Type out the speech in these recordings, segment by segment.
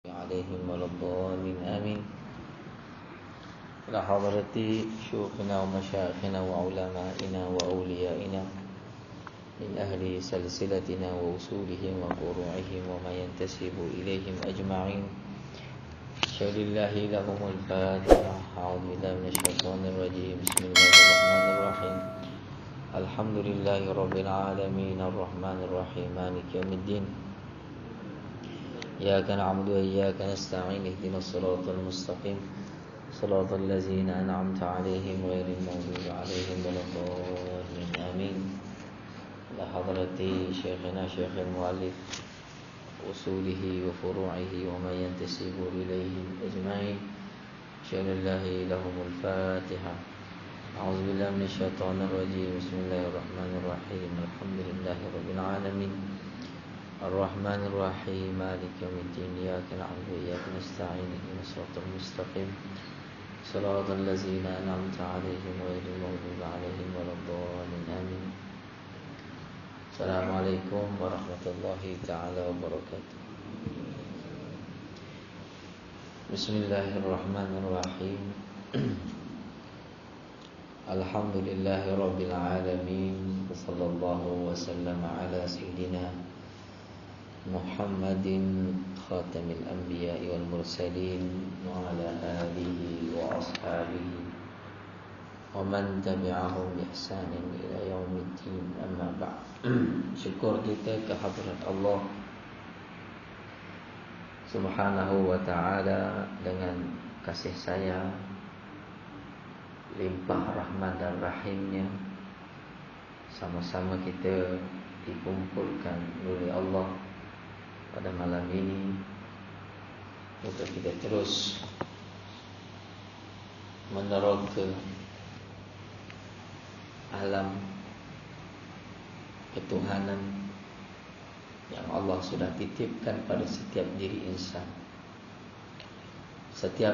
عليهم ولا الضالين آمين. إلى حضرة شيوخنا ومشايخنا وعلمائنا وأوليائنا من أهل سلسلتنا وأصولهم وفروعهم وما ينتسب إليهم أجمعين. شهد الله لهم الفاتحة. أعوذ بالله من الشيطان الرجيم. بسم الله الرحمن الرحيم. الحمد لله رب العالمين الرحمن الرحيم مالك يوم الدين. إياك نعبد وإياك نستعين اهدنا الصراط المستقيم صراط الذين أنعمت عليهم غير المغضوب عليهم ولا الضالين آمين. إلى حضرة شيخنا شيخ المؤلف أصوله وفروعه وما ينتسب إليهم أجمعين. شهد الله لهم الفاتحة. أعوذ بالله من الشيطان الرجيم. بسم الله الرحمن الرحيم. الحمد لله رب العالمين الرحمن الرحيم مالك يوم الدين. إياك نعبد وإياك نستعين اهدنا الصراط المستقيم صراط الذين أنعمت عليهم غير المغضوب عليهم ولا الضالين آمين. السلام عليكم ورحمة الله تعالى وبركاته. بسم الله الرحمن الرحيم. الحمد لله رب العالمين وصلى الله وسلم على سيدنا محمد خاتم الأنبياء والمرسلين وعلى آله وأصحابه ومن تبعهم بإحسان إلى يوم الدين. أما بعد. Syukur kita ke hadrat Allah Subhanahu wa ta'ala dengan kasih sayang, limpah rahmat dan rahimnya, sama-sama kita dikumpulkan oleh Allah pada malam ini untuk kita terus meneroka alam ketuhanan yang Allah sudah titipkan pada setiap diri insan. Setiap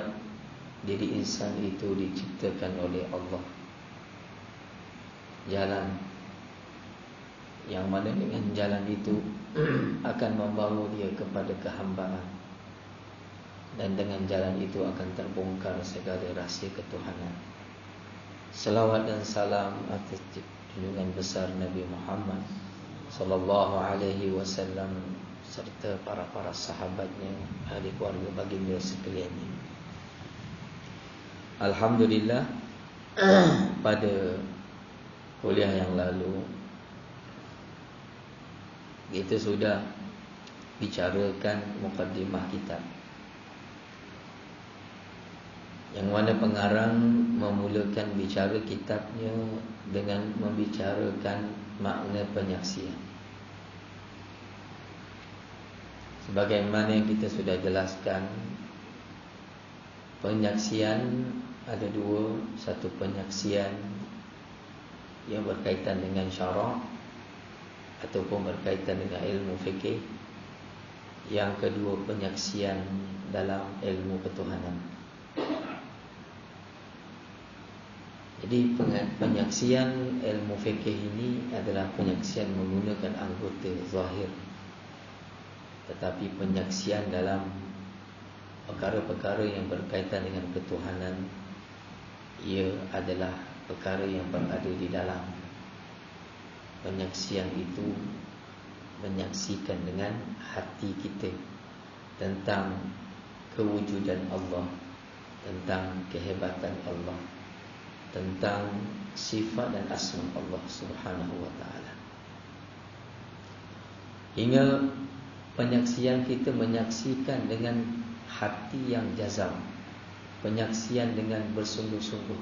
diri insan itu diciptakan oleh Allah. Jalan yang mana dengan jalan itu akan membawa dia kepada kehambaan, dan dengan jalan itu akan terbongkar segala rahsia ketuhanan. Selawat dan salam atas junjungan besar Nabi Muhammad sallallahu alaihi wasallam serta para sahabatnya, ahli keluarga baginda sekalian. Alhamdulillah, pada kuliah yang lalu kita sudah bicarakan mukaddimah kitab, yang mana pengarang memulakan bicara kitabnya dengan membicarakan makna penyaksian. Sebagaimana yang kita sudah jelaskan, penyaksian ada dua. Satu penyaksian yang berkaitan dengan syarak ataupun berkaitan dengan ilmu fikih. Yang kedua, penyaksian dalam ilmu ketuhanan. Jadi penyaksian ilmu fikih ini adalah penyaksian menggunakan anggota zahir, tetapi penyaksian dalam perkara-perkara yang berkaitan dengan ketuhanan, ia adalah perkara yang berada di dalam. Penyaksian itu menyaksikan dengan hati kita tentang kewujudan Allah, tentang kehebatan Allah, tentang sifat dan asma Allah Subhanahu wa ta'ala. Hingga penyaksian kita menyaksikan dengan hati yang jazam, penyaksian dengan bersungguh-sungguh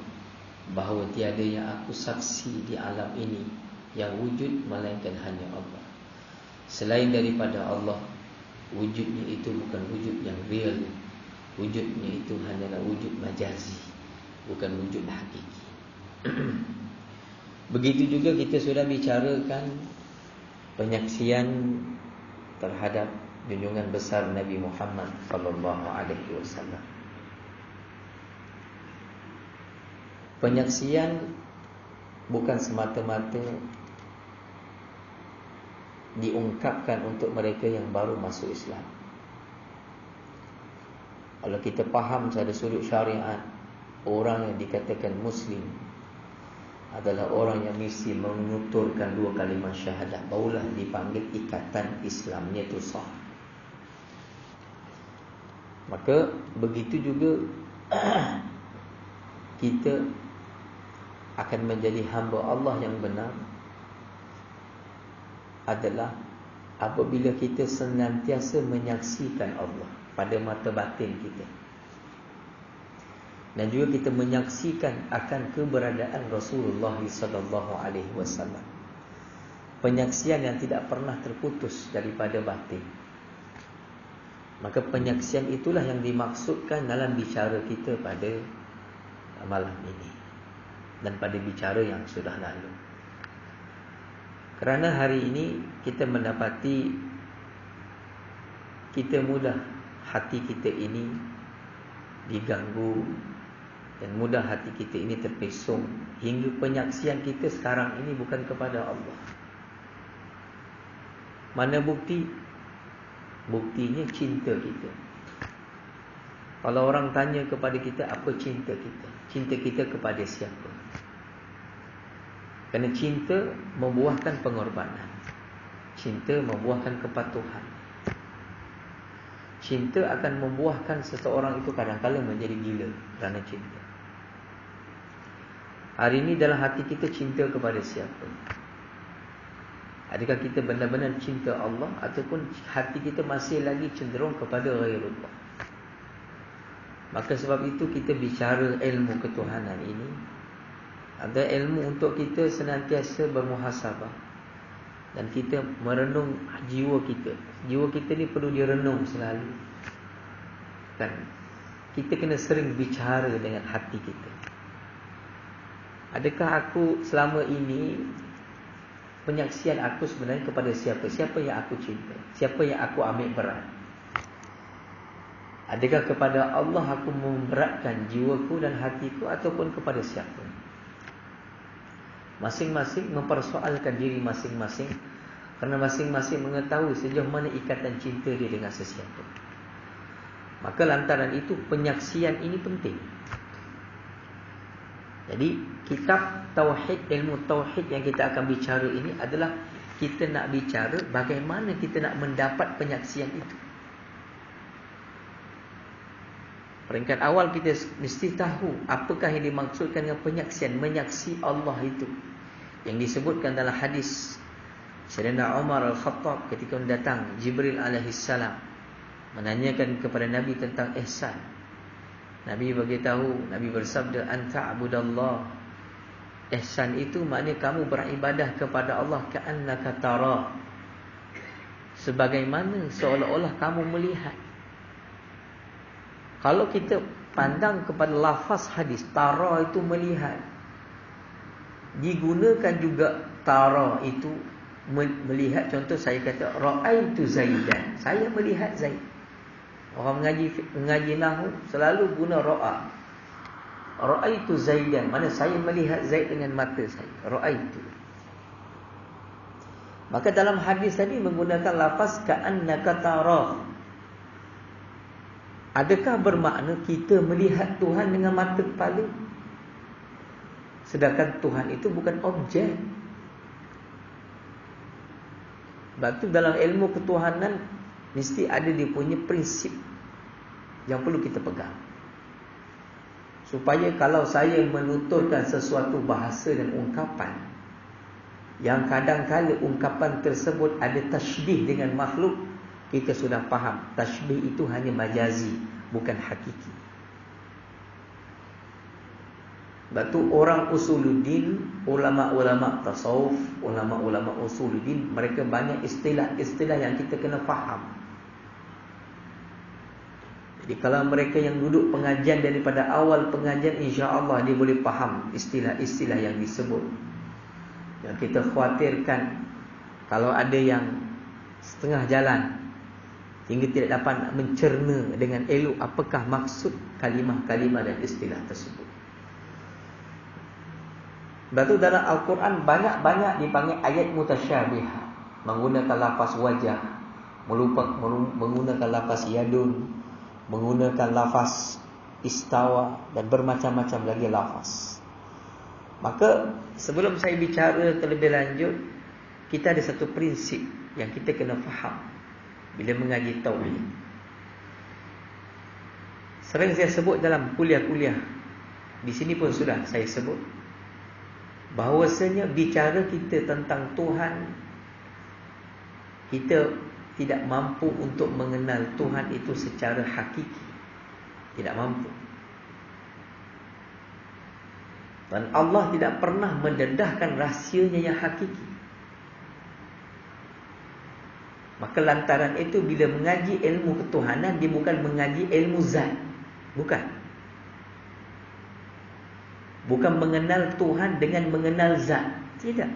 bahawa tiada yang aku saksi di alam ini yang wujud melainkan hanya Allah. Selain daripada Allah, wujudnya itu bukan wujud yang real. Wujudnya itu hanyalah wujud majazi, bukan wujud hakiki. Begitu juga kita sudah bicarakan penyaksian terhadap junjungan besar Nabi Muhammad sallallahu alaihi wasallam. Penyaksian bukan semata-mata diungkapkan untuk mereka yang baru masuk Islam. Kalau kita faham secara sudut syariat, orang yang dikatakan Muslim adalah orang yang mesti menuturkan 2 kalimah syahadat, barulah dipanggil ikatan Islamnya itu sah. Maka begitu juga kita akan menjadi hamba Allah yang benar adalah apabila kita senantiasa menyaksikan Allah pada mata batin kita, dan juga kita menyaksikan akan keberadaan Rasulullah sallallahu alaihi wasallam. Penyaksian yang tidak pernah terputus daripada batin. Maka penyaksian itulah yang dimaksudkan dalam bicara kita pada malam ini dan pada bicara yang sudah lalu. Kerana hari ini kita mendapati kita mudah hati kita ini diganggu dan mudah hati kita ini terpesong, hingga penyaksian kita sekarang ini bukan kepada Allah. Mana bukti? Buktinya cinta kita. Kalau orang tanya kepada kita, apa cinta kita? Cinta kita kepada siapa? Kerana cinta membuahkan pengorbanan. Cinta membuahkan kepatuhan. Cinta akan membuahkan seseorang itu kadang-kadang menjadi gila kerana cinta. Hari ini dalam hati kita cinta kepada siapa? Adakah kita benar-benar cinta Allah, ataupun hati kita masih lagi cenderung kepada ghairullah? Maka sebab itu kita bicara ilmu ketuhanan ini, ada ilmu untuk kita senantiasa bermuhasabah dan kita merenung jiwa kita. Jiwa kita ni perlu direnung selalu. Kan? Kita kena sering bicara dengan hati kita. Adakah aku selama ini, penyaksian aku sebenarnya kepada siapa? Siapa yang aku cinta? Siapa yang aku ambil berat? Adakah kepada Allah aku memberatkan jiwaku dan hatiku, ataupun kepada siapa? Masing-masing mempersoalkan diri masing-masing, kerana masing-masing mengetahui sejauh mana ikatan cinta dia dengan sesiapa. Maka lantaran itu penyaksian ini penting. Jadi kitab Tauhid, ilmu Tauhid yang kita akan bicara ini adalah kita nak bicara bagaimana kita nak mendapat penyaksian itu. Peringkat awal kita mesti tahu apakah yang dimaksudkan dengan penyaksian, menyaksi Allah itu, yang disebutkan dalam hadis Sayyidina Umar Al-Khattab ketika datang Jibril alaihissalam menanyakan kepada Nabi tentang ihsan. Nabi beritahu, Nabi bersabda, anta abudallah. Ihsan itu maknanya kamu beribadah kepada Allah ka'annaka tara, sebagaimana seolah-olah kamu melihat. Kalau kita pandang kepada lafaz hadis, tara itu melihat, digunakan juga tara itu melihat. Contoh saya kata ra'aitu Zaidan, saya melihat Zaid. Orang mengaji nahwu selalu guna ra'a. Ra'aitu Zaidan, mana saya melihat Zaid dengan mata saya. Ra'aitu. Maka dalam hadis tadi menggunakan lafaz ka'annaka tara. Adakah bermakna kita melihat Tuhan dengan mata kepala? Sedangkan Tuhan itu bukan objek. Sebab itu dalam ilmu ketuhanan mesti ada dia punya prinsip yang perlu kita pegang. Supaya kalau saya menuturkan sesuatu bahasa dan ungkapan yang kadang-kala ungkapan tersebut ada tashbih dengan makhluk, kita sudah faham tashbih itu hanya majazi, bukan hakiki. Sebab tu orang usuluddin, ulama-ulama tasawuf, ulama-ulama usuluddin, mereka banyak istilah-istilah yang kita kena faham. Jadi kalau mereka yang duduk pengajian daripada awal pengajian, insya-Allah dia boleh faham istilah-istilah yang disebut. Yang kita khawatirkan kalau ada yang setengah jalan hingga tidak dapat mencerna dengan elok apakah maksud kalimah-kalimah dan istilah tersebut. Sebab tu dalam Al-Quran banyak-banyak dipanggil ayat mutasyabihah, menggunakan lafaz wajah, menggunakan lafaz yadun, menggunakan lafaz istawa dan bermacam-macam lagi lafaz. Maka sebelum saya bicara terlebih lanjut, kita ada satu prinsip yang kita kena faham bila mengaji tauhid. Sering saya sebut dalam kuliah-kuliah, di sini pun sudah saya sebut, bahawasanya bicara kita tentang Tuhan, kita tidak mampu untuk mengenal Tuhan itu secara hakiki. Tidak mampu. Dan Allah tidak pernah mendedahkan rahsianya yang hakiki. Maka lantaran itu bila mengaji ilmu ketuhanan, dia bukan mengaji ilmu zat. Bukan. Bukan mengenal Tuhan dengan mengenal zat. Tidak.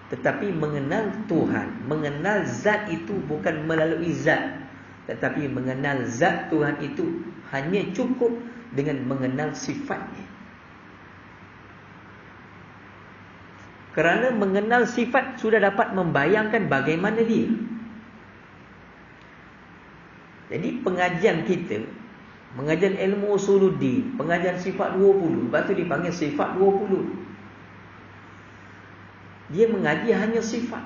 Tetapi mengenal Tuhan, mengenal zat itu bukan melalui zat, tetapi mengenal zat Tuhan itu hanya cukup dengan mengenal sifatnya. Kerana mengenal sifat sudah dapat membayangkan bagaimana dia. Jadi pengajian kita, pengajian ilmu usuluddin, pengajian sifat 20, lepas tu dipanggil sifat 20. Dia mengaji hanya sifat.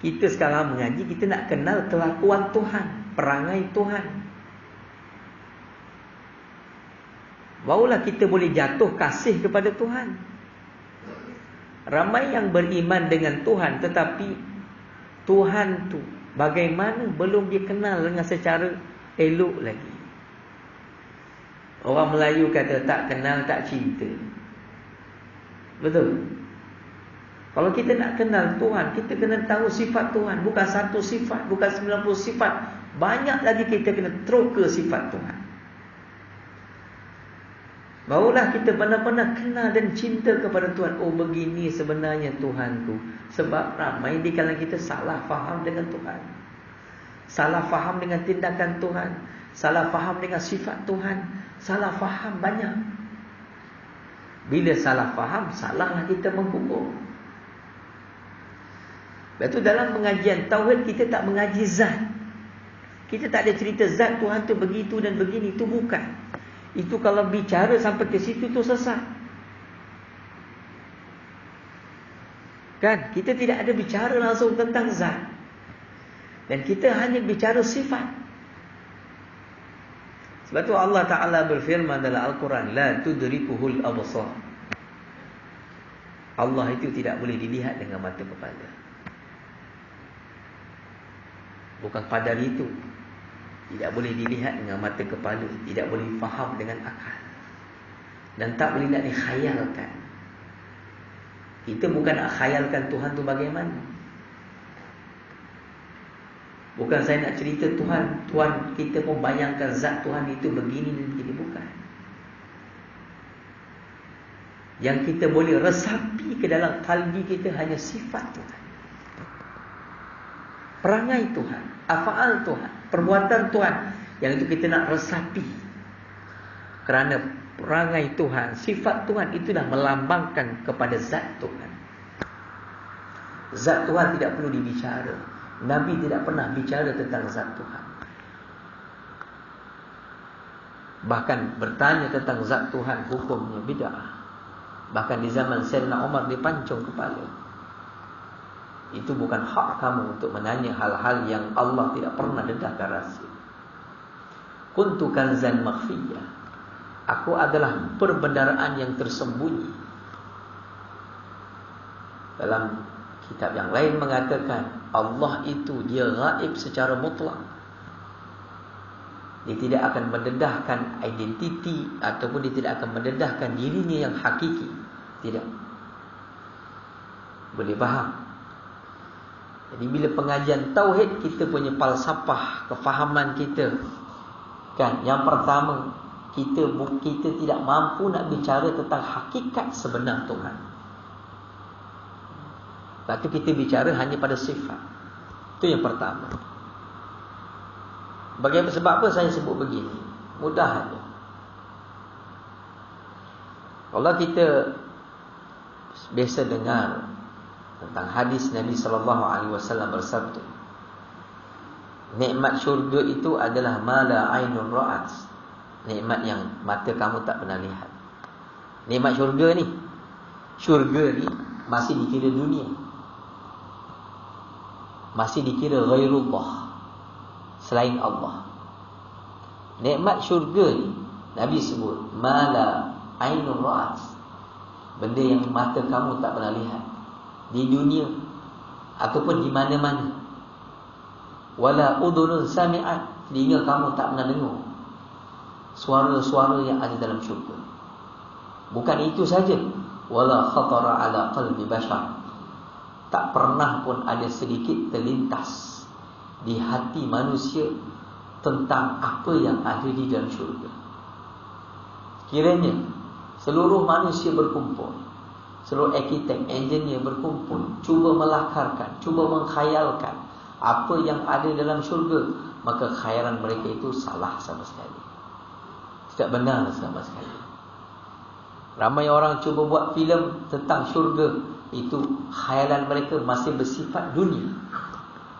Kita sekarang mengaji, kita nak kenal kelakuan Tuhan, perangai Tuhan. Barulah kita boleh jatuh kasih kepada Tuhan. Ramai yang beriman dengan Tuhan, tetapi Tuhan tu bagaimana belum dia kenal dengan secara elok lagi. Orang Melayu kata tak kenal tak cinta. Betul. Kalau kita nak kenal Tuhan, kita kena tahu sifat Tuhan. Bukan satu sifat, bukan 90 sifat. Banyak lagi kita kena teroka sifat Tuhan. Barulah kita benar-benar kenal dan cinta kepada Tuhan. Oh, begini sebenarnya Tuhanku. Sebab ramai di kalangan kita salah faham dengan Tuhan. Salah faham dengan tindakan Tuhan. Salah faham dengan sifat Tuhan. Salah faham banyak. Bila salah faham, salahlah kita menghukum. Lepas tu dalam pengajian tauhid, kita tak mengaji zat. Kita tak ada cerita zat Tuhan tu begitu dan begini. Itu bukan. Itu kalau bicara sampai ke situ tu sesat. Kan? Kita tidak ada bicara langsung tentang zat. Dan kita hanya bicara sifat. Sebab tu Allah Ta'ala berfirman dalam Al-Quran, La tudrikuhul absar. Allah itu tidak boleh dilihat dengan mata kepala. Bukan qadar itu. Tidak boleh dilihat dengan mata kepala. Tidak boleh faham dengan akal. Dan tak boleh nak dikhayalkan. Kita bukan nak khayalkan Tuhan tu bagaimana. Bukan saya nak cerita Tuhan, Tuhan kita pun bayangkan zat Tuhan itu begini dan begini. Bukan. Yang kita boleh resapi ke dalam kalbi kita hanya sifat Tuhan, perangai Tuhan, af'al Tuhan, perbuatan Tuhan. Yang itu kita nak resapi. Kerana perangai Tuhan, sifat Tuhan itu dah melambangkan kepada zat Tuhan. Zat Tuhan tidak perlu dibicara. Nabi tidak pernah bicara tentang zat Tuhan. Bahkan bertanya tentang zat Tuhan, hukumnya bid'ah. Bahkan di zaman Sayyidina Umar dipancung kepala. Itu bukan hak kamu untuk menanya hal-hal yang Allah tidak pernah dedahkan rahsia. Kuntu kanzan makhfiyah. Aku adalah perbendaraan yang tersembunyi. Dalam kitab yang lain mengatakan Allah itu dia gaib secara mutlak. Dia tidak akan mendedahkan identiti ataupun dia tidak akan mendedahkan dirinya yang hakiki. Tidak. Boleh faham? Jadi bila pengajian tauhid, kita punya falsafah, kefahaman kita kan, yang pertama, kita tidak mampu nak bicara tentang hakikat sebenar Tuhan. Lepas tu kita bicara hanya pada sifat. Itu yang pertama. Bagaimana, sebab apa saya sebut begini? Mudah saja. Kalau kita biasa dengar tentang hadis Nabi SAW bersabda, Nikmat syurga itu adalah mala ainun ra'at. Nikmat yang mata kamu tak pernah lihat. Nikmat syurga ni masih dikira dunia, masih dikira ghairullah, selain Allah. Nikmat syurga ni Nabi sebut mala ainun ra'at, benda yang mata kamu tak pernah lihat di dunia ataupun di mana-mana. Wala udhunun sami'at, telinga kamu tak pernah dengar suara-suara yang ada dalam syurga. Bukan itu saja, wala khatara ala qalbi bashar, tak pernah pun ada sedikit terlintas di hati manusia tentang apa yang ada di dalam syurga. Kiranya seluruh manusia berkumpul, seluruh arkitek, engineer berkumpul, cuba melakarkan, cuba mengkhayalkan apa yang ada dalam syurga, maka khayalan mereka itu salah sama sekali, tidak benar sama sekali. Ramai orang cuba buat filem tentang syurga, itu khayalan mereka masih bersifat dunia,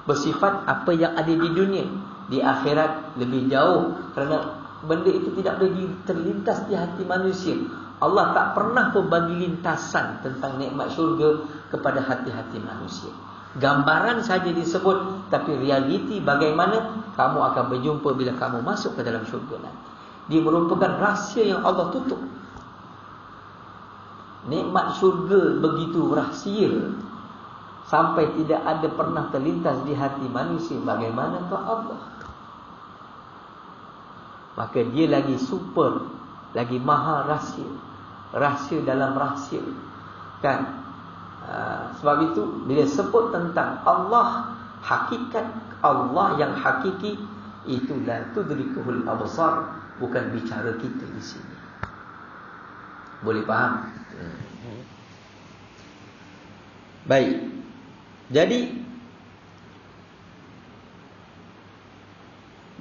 bersifat apa yang ada di dunia. Di akhirat lebih jauh, kerana benda itu tidak boleh terlintas di hati manusia. Allah tak pernah pun bagi lintasan tentang nikmat syurga kepada hati-hati manusia. Gambaran saja disebut, tapi realiti bagaimana kamu akan berjumpa bila kamu masuk ke dalam syurga nanti. Dia merupakan rahsia yang Allah tutup. Nikmat syurga begitu rahsia sampai tidak ada pernah terlintas di hati manusia. Bagaimanakah Allah? Maka dia lagi super, lagi maha rahsia, rahsia dalam rahsia, kan? Sebab itu bila sebut tentang Allah, hakikat Allah yang hakiki, itu la tudrikuhul absar, bukan bicara kita di sini. Boleh faham? Baik. Jadi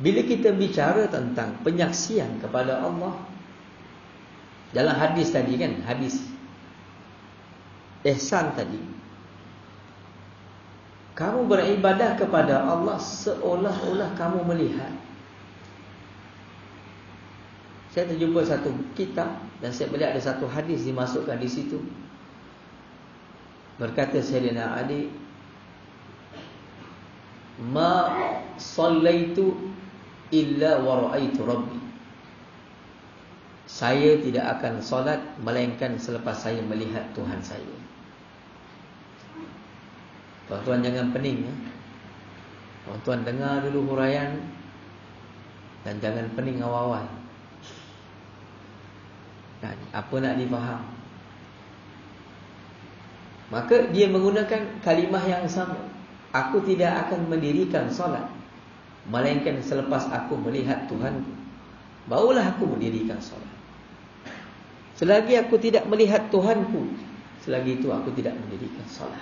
bila kita bicara tentang penyaksian kepada Allah, dalam hadis tadi kan, hadis ihsan tadi, kamu beribadah kepada Allah seolah-olah kamu melihat. Saya terjumpa satu kitab dan saya melihat ada satu hadis dimasukkan di situ. Berkata Sayyidina Ali, ma sallaitu illa wa ra'aitu rabbi. Saya tidak akan solat melainkan selepas saya melihat Tuhan saya. Tuan-tuan jangan pening ya. Tuan-tuan dengar dulu huraian dan jangan pening awal-awal. Kan, apa nak difaham? Maka dia menggunakan kalimah yang sama. Aku tidak akan mendirikan solat melainkan selepas aku melihat Tuhanku, barulah aku mendirikan solat. Selagi aku tidak melihat Tuhanku, selagi itu aku tidak mendirikan solat.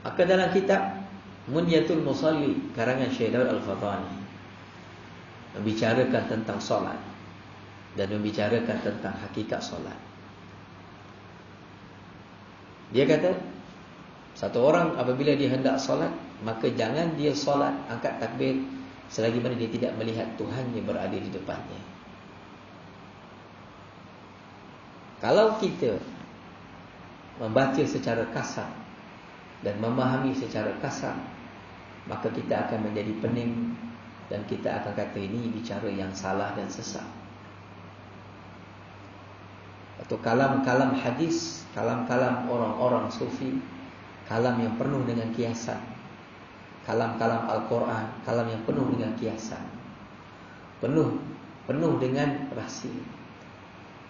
Maka dalam kitab Munyatul Musalli karangan Syekh Daud Al-Fatani membicarakan tentang solat dan membicarakan tentang hakikat solat. Dia kata, satu orang apabila dia hendak solat, maka jangan dia solat angkat takbir selagi mana dia tidak melihat Tuhan yang berada di depannya. Kalau kita membaca secara kasar dan memahami secara kasar, maka kita akan menjadi pening dan kita akan kata ini bicara yang salah dan sesat. Atau kalam-kalam hadis, kalam-kalam orang-orang sufi, kalam yang penuh dengan kiasan, kalam-kalam Al-Quran, kalam yang penuh dengan kiasan, penuh dengan rahsia,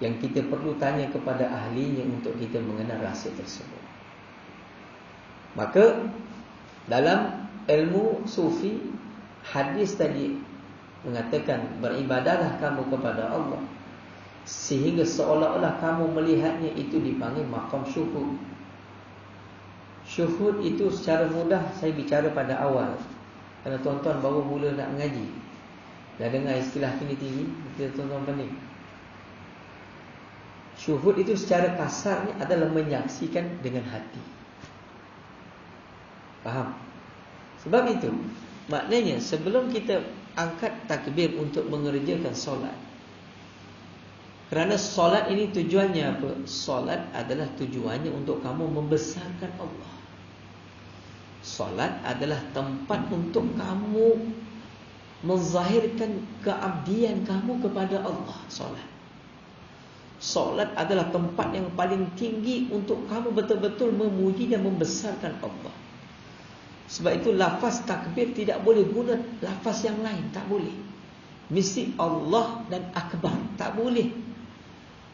yang kita perlu tanya kepada ahlinya untuk kita mengenal rahsia tersebut. Maka dalam ilmu sufi, hadis tadi mengatakan beribadahlah kamu kepada Allah sehingga seolah-olah kamu melihatnya, itu dipanggil maqam syuhud. Syuhud itu secara mudah saya bicara pada awal, kerana tuan-tuan baru mula nak mengaji, dah dengar istilah tinggi-tinggi, kita tuan-tuan pening. Syuhud itu secara kasarnya adalah menyaksikan dengan hati. Faham? Sebab itu maknanya sebelum kita angkat takbir untuk mengerjakan solat, kerana solat ini tujuannya apa? Solat adalah tujuannya untuk kamu membesarkan Allah. Solat adalah tempat untuk kamu menzahirkan keabdian kamu kepada Allah. Solat adalah tempat yang paling tinggi untuk kamu betul-betul memuji dan membesarkan Allah. Sebab itu lafaz takbir tidak boleh guna lafaz yang lain, tak boleh. Mesti Allah dan akbar, tak boleh.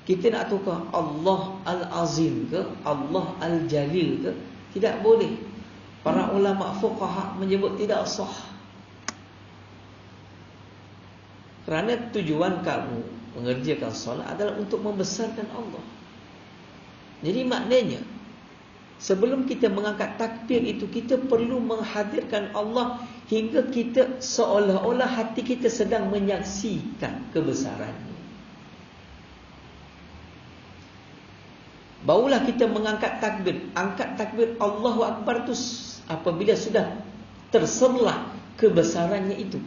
Kita nak tukar Allah Al-Azim ke Allah Al-Jalil ke, tidak boleh. Para ulama fuqaha menyebut tidak sah. Kerana tujuan kamu mengerjakan solat adalah untuk membesarkan Allah. Jadi maknanya sebelum kita mengangkat takbir itu, kita perlu menghadirkan Allah hingga kita seolah-olah hati kita sedang menyaksikan kebesarannya. Barulah kita mengangkat takbir. Angkat takbir Allahu Akbar itu apabila sudah terserlah kebesarannya itu.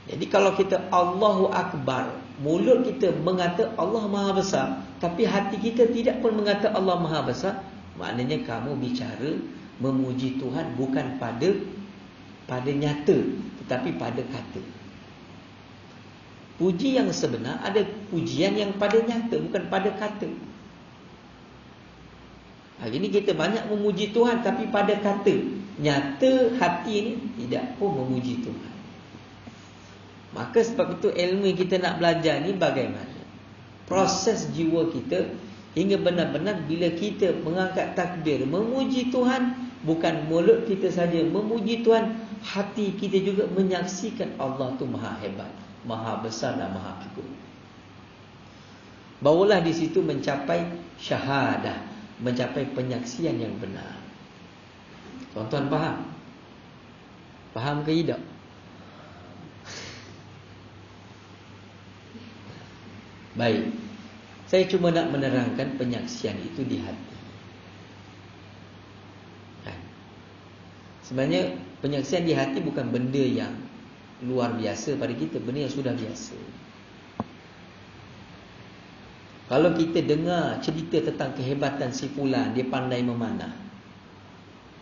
Jadi kalau kita Allahu Akbar, mulut kita mengata Allah Maha Besar, tapi hati kita tidak pun mengata Allah Maha Besar, maknanya kamu bicara memuji Tuhan bukan pada nyata, tetapi pada kata. Puji yang sebenar ada pujian yang pada nyata, bukan pada kata. Hari ini kita banyak memuji Tuhan tapi pada kata. Nyata hati ini tidak pun memuji Tuhan. Maka sebab itu ilmu yang kita nak belajar ni bagaimana proses jiwa kita hingga benar-benar bila kita mengangkat takbir memuji Tuhan, bukan mulut kita saja memuji Tuhan, hati kita juga menyaksikan Allah tu maha hebat, maha besar dan maha agung. Barulah di situ mencapai syahadah, mencapai penyaksian yang benar. Tuan-tuan faham? Faham ke tidak? Baik, saya cuma nak menerangkan penyaksian itu di hati. Sebenarnya penyaksian di hati bukan benda yang luar biasa pada kita, benda yang sudah biasa. Kalau kita dengar cerita tentang kehebatan si fulan, dia pandai memanah,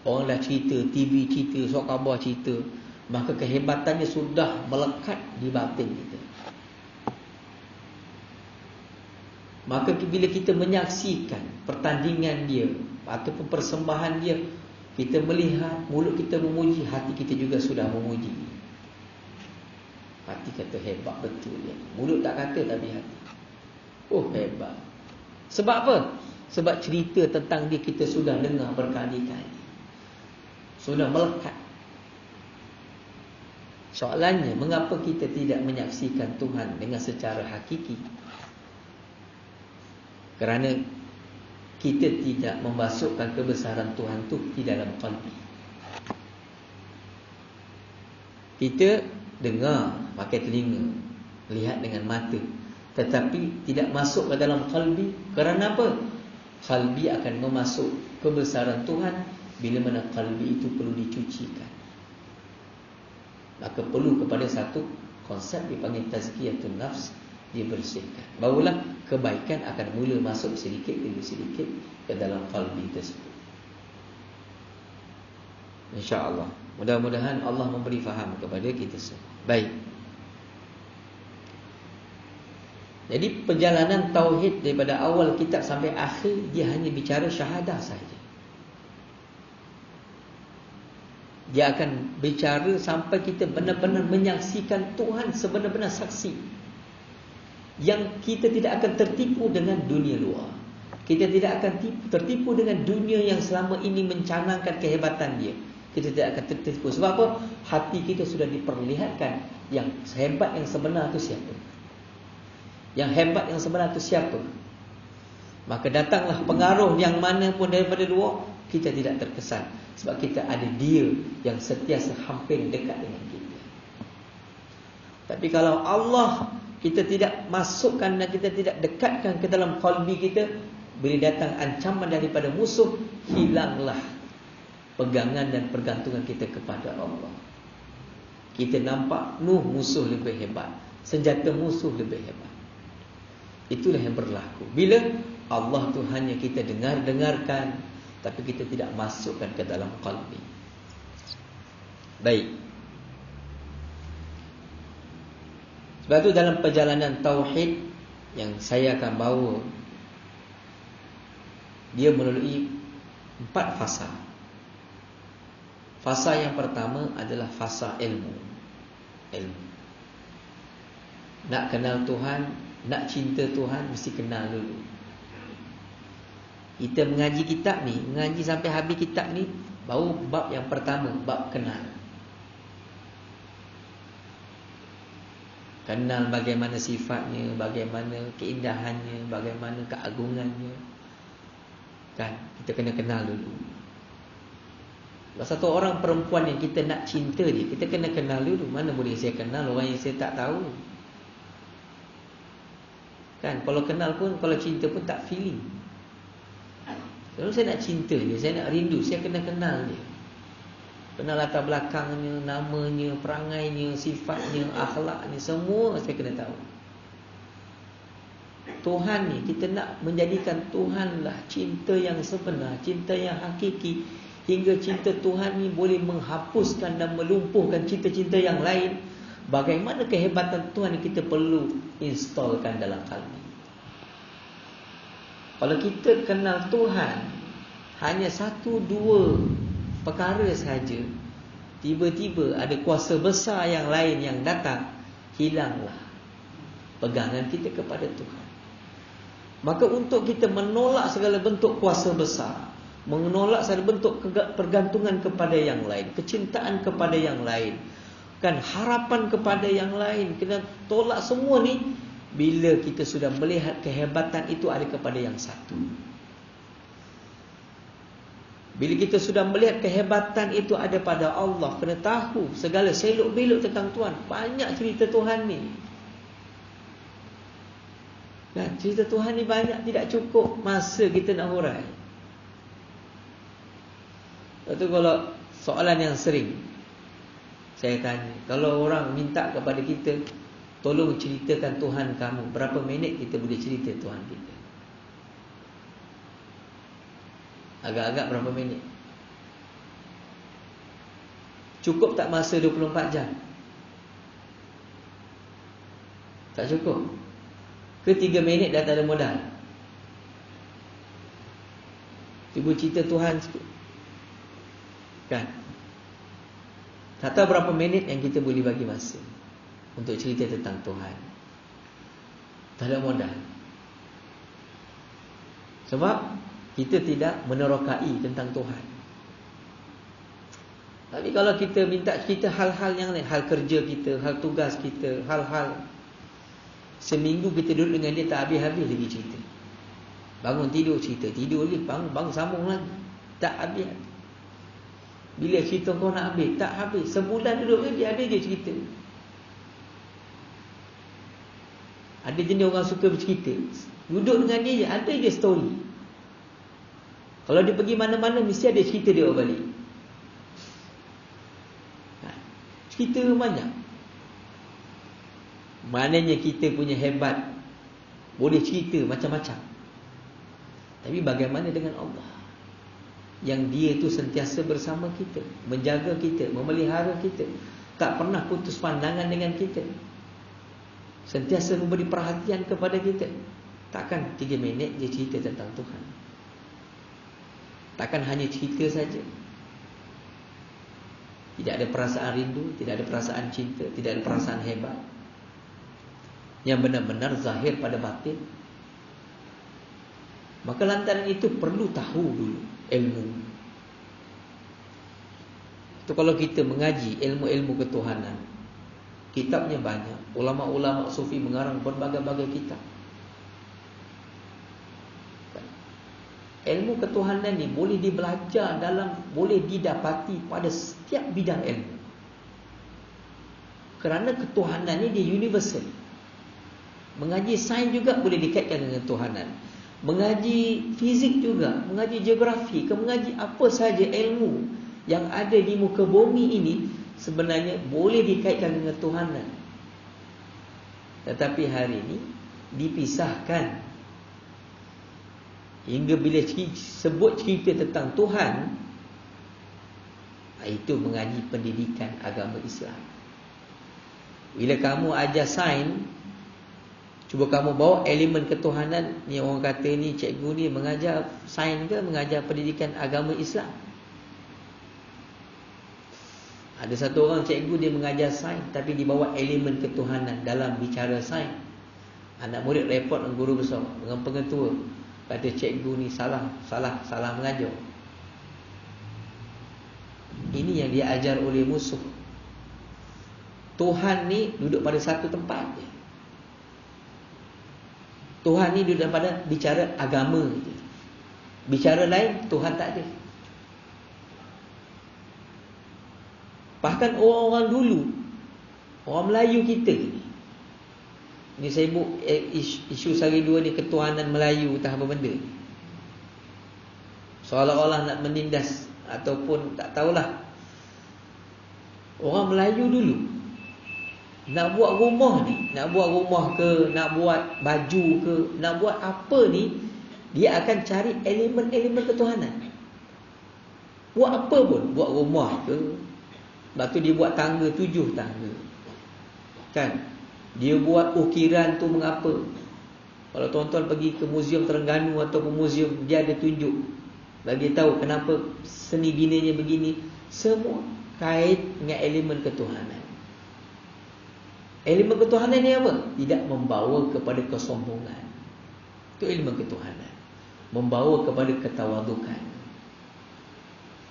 orang dah cerita, TV cerita, surat khabar cerita, maka kehebatannya sudah melekat di batin kita. Maka bila kita menyaksikan pertandingan dia ataupun persembahan dia, kita melihat mulut kita memuji, hati kita juga sudah memuji. Hati kata hebat betul ya. Mulut tak kata tapi hati, oh hebat. Sebab apa? Sebab cerita tentang dia kita sudah dengar berkali-kali, sudah melekat. Soalannya, mengapa kita tidak menyaksikan Tuhan dengan secara hakiki? Kerana kita tidak memasukkan kebesaran Tuhan itu di dalam qalbi. Kita dengar pakai telinga, lihat dengan mata, tetapi tidak masuk ke dalam qalbi. Kerana apa? Qalbi akan memasuk kebesaran Tuhan bila mana qalbi itu perlu dicucikan. Maka perlu kepada satu konsep dipanggil tazkiyatun nafs, dibersihkan. Barulah kebaikan akan mula masuk sedikit demi sedikit ke dalam qalbi tersebut. InsyaAllah. Mudah-mudahan Allah memberi faham kepada kita semua. Baik. Jadi perjalanan tauhid daripada awal kitab sampai akhir, dia hanya bicara syahadah saja. Dia akan bicara sampai kita benar-benar menyaksikan Tuhan sebenar-benar saksi. Yang kita tidak akan tertipu dengan dunia luar. Kita tidak akan tertipu dengan dunia yang selama ini mencanangkan kehebatan dia. Kita tidak akan tertipu. Sebab apa? Hati kita sudah diperlihatkan yang hebat yang sebenar itu siapa. Yang hebat yang sebenar itu siapa. Maka datanglah pengaruh yang mana pun daripada luar, kita tidak terkesan. Sebab kita ada dia yang sentiasa hampir dekat dengan kita. Tapi kalau Allah kita tidak masukkan dan kita tidak dekatkan ke dalam qalbi kita, bila datang ancaman daripada musuh, hilanglah pegangan dan pergantungan kita kepada Allah. Kita nampak Nuh musuh lebih hebat, senjata musuh lebih hebat. Itulah yang berlaku. Bila Allah tu hanya kita dengarkan, tapi kita tidak masukkan ke dalam qalbi. Baik. Sebab itu dalam perjalanan tauhid yang saya akan bawa, dia melalui 4 fasa. Fasa yang pertama adalah fasa ilmu. Nak kenal Tuhan, nak cinta Tuhan, mesti kenal dulu. Kita mengaji kitab ni, mengaji sampai habis kitab ni, baru bab yang pertama, bab kenal. Kenal bagaimana sifatnya, bagaimana keindahannya, bagaimana keagungannya. Kan, kita kena kenal dulu. Kalau satu orang perempuan yang kita nak cinta dia, kita kena kenal dulu. Mana boleh saya kenal orang yang saya tak tahu? Kan, kalau kenal pun, kalau cinta pun tak feeling. Kalau saya nak cinta dia, saya nak rindu, saya kena kenal dia. Kenal latar belakangnya, namanya, perangainya, sifatnya, akhlaknya, semua saya kena tahu. Tuhan ni, kita nak menjadikan Tuhan lah cinta yang sebenar, cinta yang hakiki. Hingga cinta Tuhan ni boleh menghapuskan dan melumpuhkan cinta-cinta yang lain. Bagaimana kehebatan Tuhan ni kita perlu installkan dalam qalbi. Kalau kita kenal Tuhan hanya 1-2 perkara saja, tiba-tiba ada kuasa besar yang lain yang datang, hilanglah pegangan kita kepada Tuhan. Maka untuk kita menolak segala bentuk kuasa besar, menolak segala bentuk pergantungan kepada yang lain, kecintaan kepada yang lain, kan, harapan kepada yang lain, kena tolak semua ni. Bila kita sudah melihat kehebatan itu ada kepada yang satu. Bila kita sudah melihat kehebatan itu ada pada Allah, kena tahu segala selok-belok tentang Tuhan. Banyak cerita Tuhan ni. Kan, cerita Tuhan ni banyak, tidak cukup masa kita nak hurai. Itu kalau soalan yang sering saya tanya, kalau orang minta kepada kita, tolong ceritakan Tuhan kamu, berapa minit kita boleh cerita Tuhan kita? Agak-agak berapa minit? Cukup tak masa 24 jam? Tak cukup. Ke 3 minit dah tak ada modal? Cuba cerita Tuhan sikit. Kan? Tak tahu berapa minit yang kita boleh bagi masa untuk cerita tentang Tuhan. Tak ada modal. Sebab kita tidak menerokai tentang Tuhan. Tapi kalau kita minta cerita hal-hal yang lain, hal kerja kita, hal tugas kita, hal-hal, seminggu kita duduk dengan dia tak habis-habis lagi cerita. Bangun tidur cerita, tidur lagi, bangun sambung lagi, tak habis. Bila cerita kau nak habis, tak habis. Sebulan duduk dia ada je cerita. Ada jenis orang suka bercerita, duduk dengan dia je, ada je story. Kalau dia pergi mana-mana, mesti ada cerita dia bawa balik. Cerita banyak. Maknanya kita punya hebat, boleh cerita macam-macam. Tapi bagaimana dengan Allah, yang dia tu sentiasa bersama kita, menjaga kita, memelihara kita, tak pernah putus pandangan dengan kita, sentiasa memberi perhatian kepada kita. Takkan 3 minit dia cerita tentang Tuhan. Takkan hanya cerita saja. Tidak ada perasaan rindu, tidak ada perasaan cinta, tidak ada perasaan hebat yang benar-benar zahir pada batin. Maka lantaran itu perlu tahu dulu ilmu. Itu kalau kita mengaji ilmu-ilmu ketuhanan, kitabnya banyak. Ulama-ulama sufi mengarang berbagai-bagai kitab. Ilmu ketuhanan ni boleh dibelajar boleh didapati pada setiap bidang ilmu. Kerana ketuhanan ni dia universal. Mengaji sains juga boleh dikaitkan dengan ketuhanan. Mengaji fizik juga, mengaji geografi, mengaji apa saja ilmu yang ada di muka bumi ini sebenarnya boleh dikaitkan dengan Tuhanan. Tetapi hari ini dipisahkan. Hingga bila sebut cerita tentang Tuhan, itu mengaji pendidikan agama Islam. Bila kamu ajar sains, cuba kamu bawa elemen ketuhanan. Ni orang kata ni cikgu ni mengajar sains ke mengajar pendidikan agama Islam? Ada satu orang cikgu dia mengajar sains, tapi dibawa elemen ketuhanan dalam bicara sains. Anak murid report dengan guru besar, dengan pengetua, kata cikgu ni salah mengajar. Ini yang dia ajar oleh musuh. Tuhan ni duduk pada satu tempat je. Tuhan ni duduk pada bicara agama je. Bicara lain Tuhan tak ada. Bahkan orang-orang dulu, orang Melayu kita ni saya sebut isu sehari dua ni, ketuhanan Melayu entah apa benda, seolah-olah nak menindas ataupun tak tahulah. Orang Melayu dulu nak buat rumah ni, nak buat rumah ke, nak buat baju ke, nak buat apa ni, dia akan cari elemen-elemen ketuhanan. Buat apa pun, buat rumah ke, lepas tu dia buat tangga 7 tangga, kan? Dia buat ukiran tu mengapa. Kalau tuan-tuan pergi ke Muzium Terengganu ataupun muzium, dia ada tunjuk, bagi tahu kenapa seni binanya begini. Semua kait dengan elemen ketuhanan. Elemen ketuhanan ni apa? Tidak membawa kepada kesombongan. Itu elemen ketuhanan. Membawa kepada ketawadukan.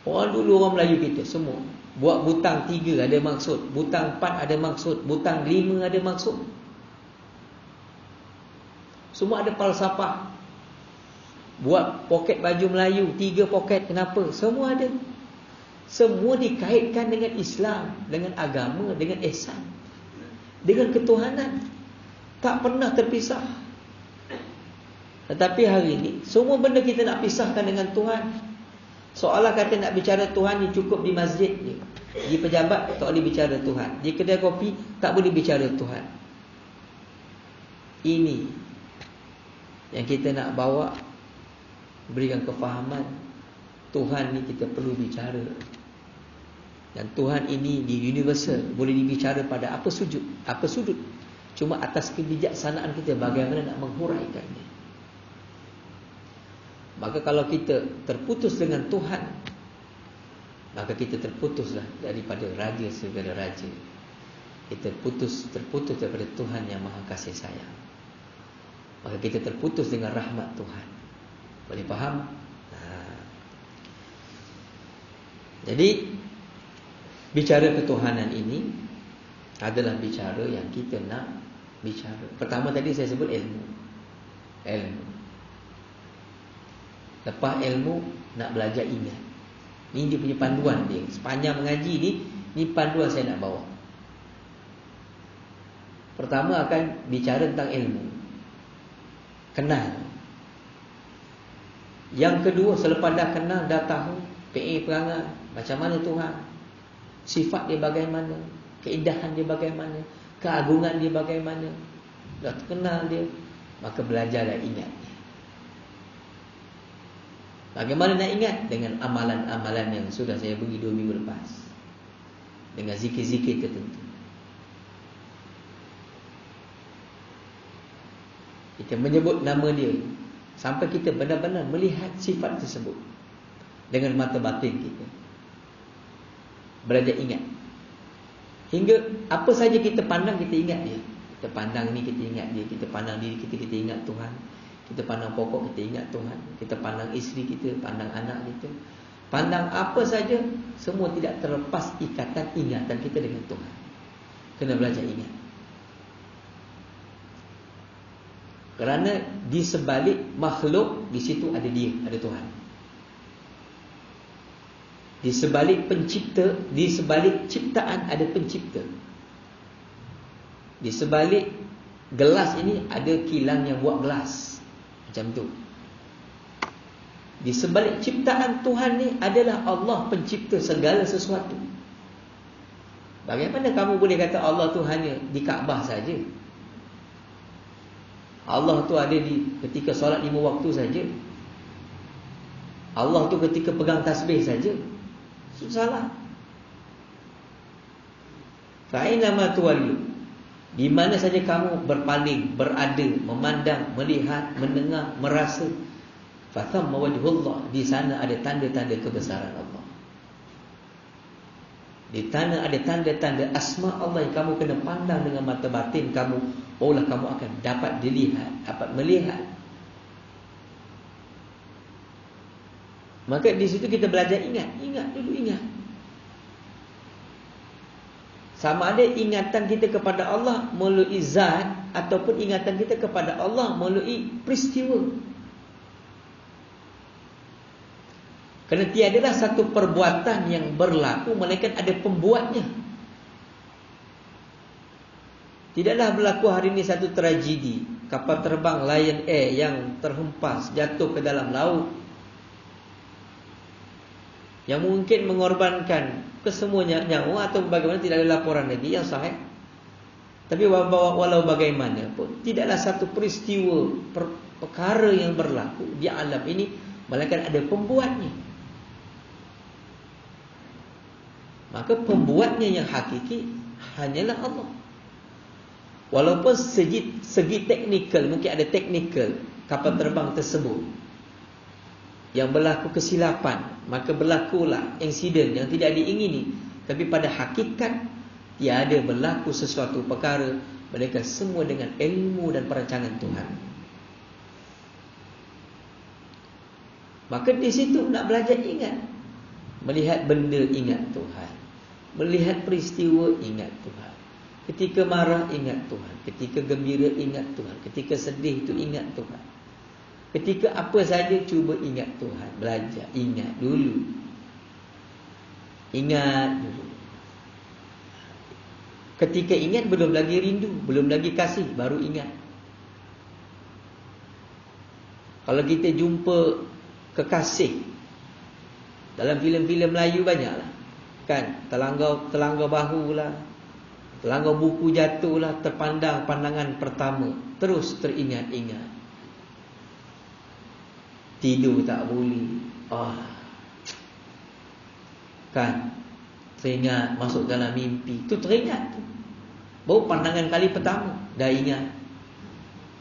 Orang dulu, orang Melayu kita semua buat butang 3 ada maksud, butang 4 ada maksud, butang 5 ada maksud. Semua ada falsafah. Buat poket baju Melayu 3 poket, kenapa? Semua ada. Semua dikaitkan dengan Islam, dengan agama, dengan ihsan, dengan ketuhanan. Tak pernah terpisah. Tetapi hari ini semua benda kita nak pisahkan dengan Tuhan. Seolah kata nak bicara Tuhan ni cukup di masjid ni, di pejabat tak boleh bicara Tuhan, di kedai kopi tak boleh bicara Tuhan. Ini yang kita nak bawa, berikan kefahaman. Tuhan ni kita perlu bicara. Dan Tuhan ini di universal, boleh dibicara pada apa sudut. Cuma atas kebijaksanaan kita bagaimana nak menghuraikannya. Maka kalau kita terputus dengan Tuhan, maka kita terputuslah daripada Raja segala Raja. Kita terputus daripada Tuhan yang Maha Kasih Sayang. Maka kita terputus dengan rahmat Tuhan. Boleh faham? Jadi bicara ketuhanan ini adalah bicara yang kita nak bicara. Pertama tadi saya sebut ilmu. Lepas ilmu, nak belajar ingat. Ini dia punya panduan dia. Sepanjang mengaji ni panduan saya nak bawa. Pertama akan bicara tentang ilmu, kenal. Yang kedua, selepas dah kenal, dah tahu PA perangai, macam mana Tuhan, sifat dia bagaimana, keindahan dia bagaimana, keagungan dia bagaimana, dah kenal dia, maka belajarlah ingat. Bagaimana nak ingat? Dengan amalan-amalan yang sudah saya bagi 2 minggu lepas, dengan zikir-zikir tertentu. Kita menyebut nama dia sampai kita benar-benar melihat sifat tersebut dengan mata batin kita. Belajar ingat. Hingga apa saja kita pandang, kita ingat dia. Kita pandang ni, kita ingat dia. Kita pandang diri kita, kita ingat Tuhan. Kita pandang pokok, kita ingat Tuhan. Kita pandang isteri kita, pandang anak kita, pandang apa saja, semua tidak terlepas ikatan ingatan kita dengan Tuhan. Kena belajar ingat. Kerana di sebalik makhluk, di situ ada dia, ada Tuhan. Di sebalik pencipta, di sebalik ciptaan ada pencipta. Di sebalik gelas ini ada kilang yang buat gelas. Macam tu. Di sebalik ciptaan Tuhan ni adalah Allah pencipta segala sesuatu. Bagaimana kamu boleh kata Allah tu hanya di Kaabah saja? Allah tu ada di ketika solat 5 waktu saja. Allah tu ketika pegang tasbih saja. Itu salah. Fa'inama tuwallu, di mana saja kamu berpaling, berada, memandang, melihat, mendengar, merasa, fathamma wajhullah, di sana ada tanda-tanda kebesaran Allah. Di sana ada tanda-tanda asma Allah yang kamu kena pandang dengan mata batin kamu. Barulah kamu akan dapat dilihat, dapat melihat. Maka di situ kita belajar ingat dulu, ingat. Sama ada ingatan kita kepada Allah melalui zat ataupun ingatan kita kepada Allah melalui peristiwa. Kerana tiadalah satu perbuatan yang berlaku melainkan ada pembuatnya. Tidaklah berlaku hari ini satu tragedi, kapal terbang Lion Air yang terhempas jatuh ke dalam laut, yang mungkin mengorbankan kesemuanya nyawa atau bagaimana, tidak ada laporan lagi yang sahih. Tapi walau bagaimana pun tidaklah satu peristiwa perkara yang berlaku di alam ini melainkan ada pembuatnya. Maka pembuatnya yang hakiki hanyalah Allah. Walaupun segi teknikal, mungkin ada teknikal kapal terbang tersebut yang berlaku kesilapan, maka berlakulah insiden yang tidak diingini. Tapi pada hakikat tiada berlaku sesuatu perkara, mereka semua dengan ilmu dan perancangan Tuhan. Maka di situ nak belajar ingat. Melihat benda ingat Tuhan, melihat peristiwa ingat Tuhan. Ketika marah ingat Tuhan, ketika gembira ingat Tuhan, ketika sedih itu ingat Tuhan. Ketika apa saja cuba ingat Tuhan. Belajar, ingat dulu. Ingat dulu. Ketika ingat belum lagi rindu, belum lagi kasih, baru ingat. Kalau kita jumpa kekasih dalam filem-filem Melayu banyaklah. Kan, terlanggar bahu lah, terlanggar buku jatuh lah, terpandang pandangan pertama, terus teringat-ingat. Tidur tak boleh. Kan, teringat masuk dalam mimpi, tu teringat tu. Baru pandangan kali pertama dah ingat.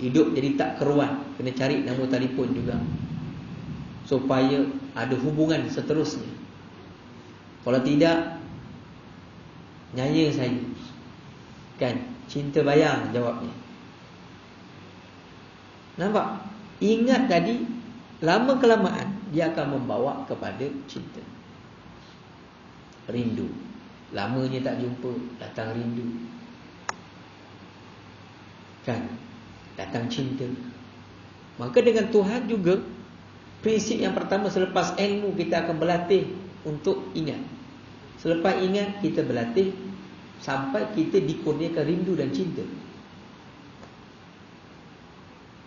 Hidup jadi tak keruan, kena cari nombor telefon juga supaya ada hubungan seterusnya. Kalau tidak, nyaya saya. Kan, cinta bayang jawabnya. Nampak? Ingat tadi, lama kelamaan dia akan membawa kepada cinta. Rindu. Lamanya tak jumpa, datang rindu. Kan, datang cinta. Maka dengan Tuhan juga, prinsip yang pertama, selepas ilmu kita akan berlatih untuk ingat. Selepas ingat, kita berlatih sampai kita dikurniakan rindu dan cinta.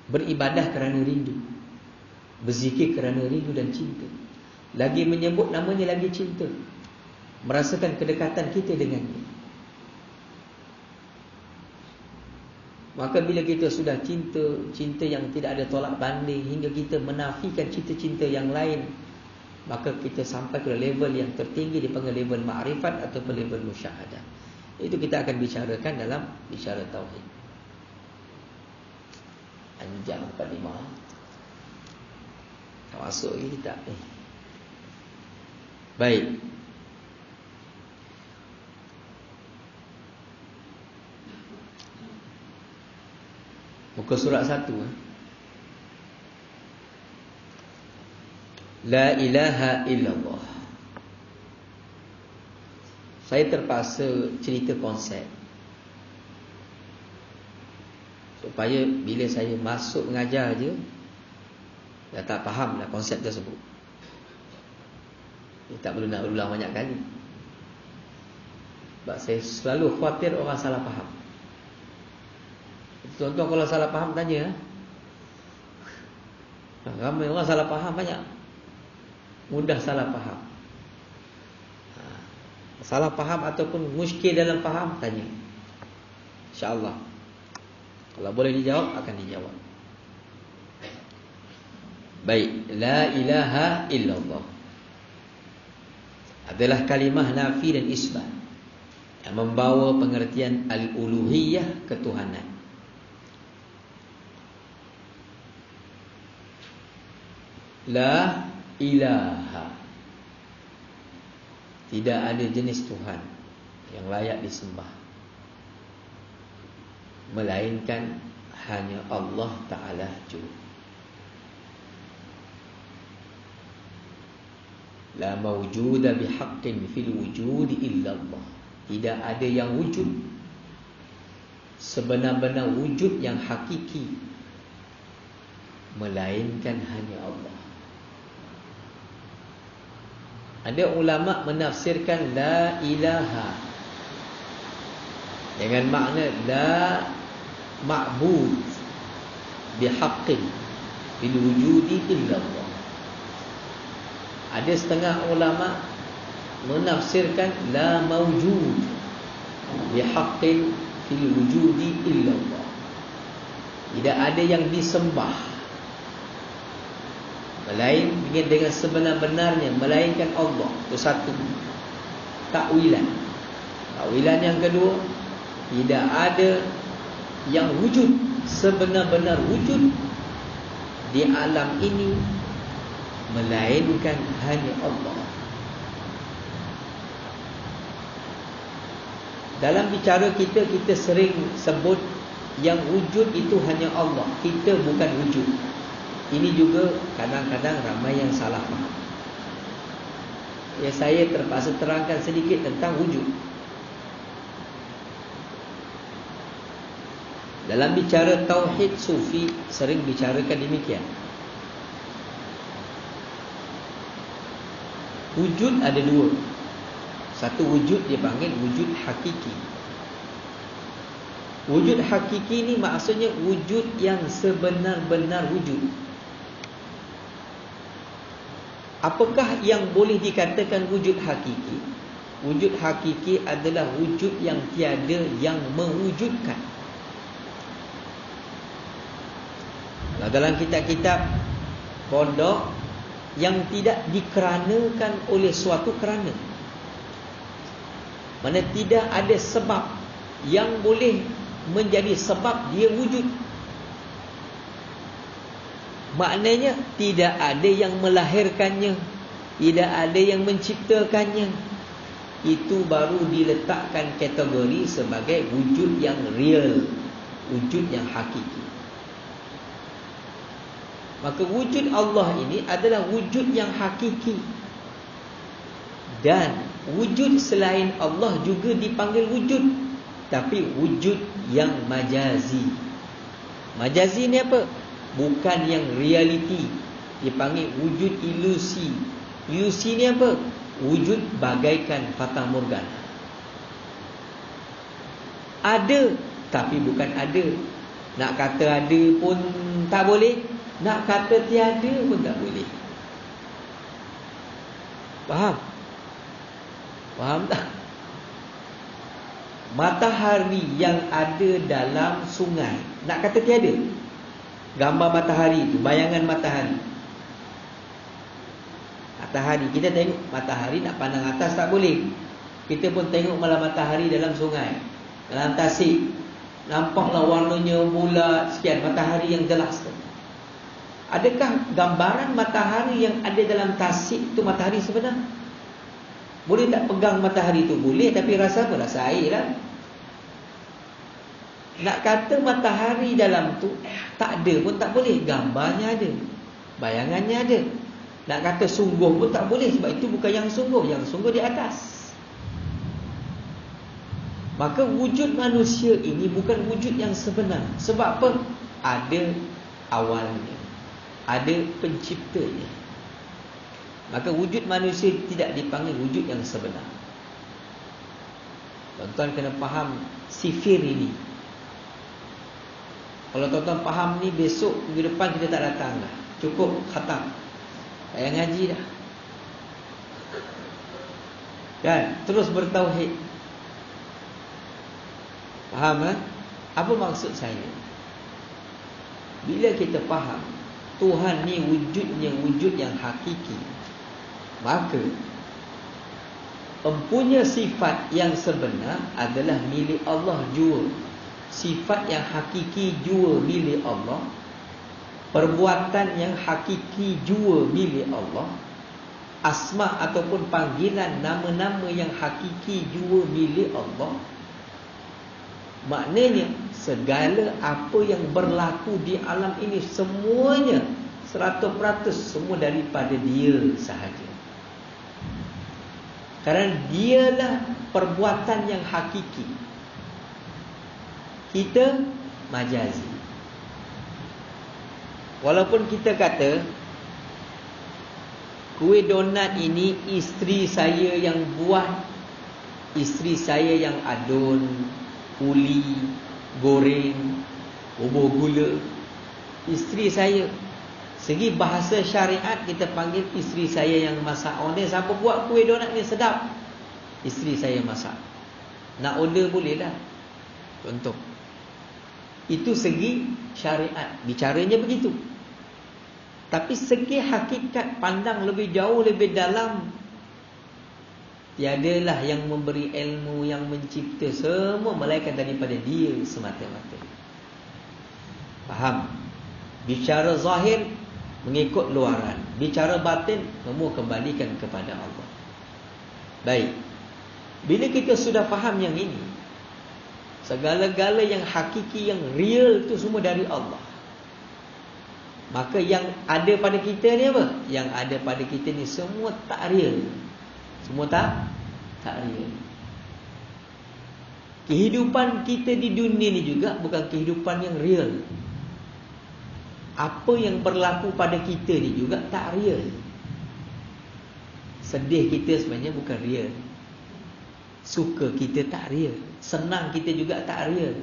Beribadah kerana rindu, berzikir kerana rindu dan cinta. Lagi menyebut namanya, lagi cinta. Merasakan kedekatan kita dengannya. Maka bila kita sudah cinta, cinta yang tidak ada tolak banding, hingga kita menafikan cinta-cinta yang lain, maka kita sampai ke level yang tertinggi, dipanggil level ma'rifat ataupun level musyahadah. Itu kita akan bicarakan dalam bicara tauhid. Anjang 45. Tak masuk lagi kita ni. Baik. Muka surat 1. La ilaha illallah. Saya terpaksa cerita konsep supaya bila saya masuk mengajar je, dah tak faham dah konsep tersebut. Tak perlu nak ulang banyak kali. Sebab saya selalu khawatir orang salah faham. Tuan-tuan kalau salah faham tanya. Ramai orang salah faham banyak. mudah salah faham. Salah faham ataupun muskil dalam faham, tanya. InsyaAllah kalau boleh dijawab, akan dijawab. Baik, la ilaha illallah adalah kalimah nafi dan isbat yang membawa pengertian al-uluhiyah, ketuhanan. La ilaha, tidak ada jenis Tuhan yang layak disembah melainkan hanya Allah Ta'ala juga. La mawjuda bihaqqin fil wujudi illallah, tidak ada yang wujud, sebenar-benar wujud yang hakiki, melainkan hanya Allah. Ada ulama menafsirkan la ilaha dengan makna la ma'bud bihaqqin fil wujudi illallah. Ada setengah ulama menafsirkan la mawjud bihaqqin fil wujudi illallah, tidak ada yang disembah melainkan dengan sebenar-benarnya melainkan Allah. Itu satu takwilan. Takwilan yang kedua, tidak ada yang wujud, sebenar-benar wujud di alam ini melainkan hanya Allah. Dalam bicara kita, kita sering sebut yang wujud itu hanya Allah, kita bukan wujud. Ini juga kadang-kadang ramai yang salah faham. Ya, saya terpaksa terangkan sedikit tentang wujud. Dalam bicara tauhid, sufi sering bicarakan demikian. Wujud ada dua. Satu wujud dia panggil wujud hakiki. Wujud hakiki ni maksudnya wujud yang sebenar-benar wujud. Apakah yang boleh dikatakan wujud hakiki? Wujud hakiki adalah wujud yang tiada yang mewujudkan. Nah, dalam kitab-kitab pondok yang tidak dikeranakan oleh suatu kerana, mana tidak ada sebab yang boleh menjadi sebab dia wujud. Maknanya tidak ada yang melahirkannya, tidak ada yang menciptakannya. Itu baru diletakkan kategori sebagai wujud yang real, wujud yang hakiki. Maka wujud Allah ini adalah wujud yang hakiki. Dan wujud selain Allah juga dipanggil wujud, tapi wujud yang majazi. Majazi ni apa? Bukan yang realiti, dipanggil wujud ilusi. Ilusi ni apa? Wujud bagaikan fata morgana. Ada tapi bukan ada. Nak kata ada pun tak boleh, nak kata tiada pun tak boleh. Faham? Faham tak? Matahari yang ada dalam sungai, nak kata tiada? Gambar matahari itu, bayangan matahari. Matahari, kita tengok matahari nak pandang atas tak boleh. Kita pun tengok malam matahari dalam sungai, dalam tasik. Nampaklah warnanya bulat sekian, matahari yang jelas tu. Adakah gambaran matahari yang ada dalam tasik itu matahari sebenar? Boleh tak pegang matahari itu? Boleh, tapi rasa apa? Rasa air lah. Nak kata matahari dalam tu tak ada pun tak boleh, gambarnya ada, bayangannya ada. Nak kata sungguh pun tak boleh, sebab itu bukan yang sungguh di atas. Maka wujud manusia ini bukan wujud yang sebenar. Sebab apa? Ada awalnya, ada penciptanya. Maka wujud manusia tidak dipanggil wujud yang sebenar. Tuan-tuan kena faham sifir ini. Kalau tuan-tuan faham ni, besok minggu depan kita tak datang dah. Cukup khatam, tak payah ngaji dah. Kan? Terus bertauhid. Faham kan? Apa maksud saya? Bila kita faham Tuhan ni wujudnya wujud yang hakiki, maka empunya sifat yang sebenar adalah milik Allah jua. Sifat yang hakiki jua milik Allah. Perbuatan yang hakiki jua milik Allah. Asma ataupun panggilan nama-nama yang hakiki jua milik Allah. Maknanya segala apa yang berlaku di alam ini semuanya 100% semua daripada Dia sahaja. Kerana Dialah perbuatan yang hakiki. Kita majazi. Walaupun kita kata kuih donat ini isteri saya yang buat, isteri saya yang adun, uli, goreng, bubur gula, isteri saya. Segi bahasa syariat kita panggil isteri saya yang masak. Orang dia siapa buat kuih donat ni sedap? Isteri saya masak. Nak order boleh dah. Contoh. Itu segi syariat, bicaranya begitu. Tapi segi hakikat, pandang lebih jauh, lebih dalam, tiadalah yang memberi ilmu, yang mencipta, semua melainkan daripada Dia semata-mata. Faham? Bicara zahir mengikut luaran, bicara batin semua kembalikan kepada Allah. Baik. Bila kita sudah faham yang ini, segala-gala yang hakiki, yang real itu semua dari Allah, maka yang ada pada kita ni apa? Yang ada pada kita ni semua tak real. Semua tak real. Kehidupan kita di dunia ni juga bukan kehidupan yang real. Apa yang berlaku pada kita ni juga tak real. Sedih kita sebenarnya bukan real. Suka kita tak real. Senang kita juga tak real.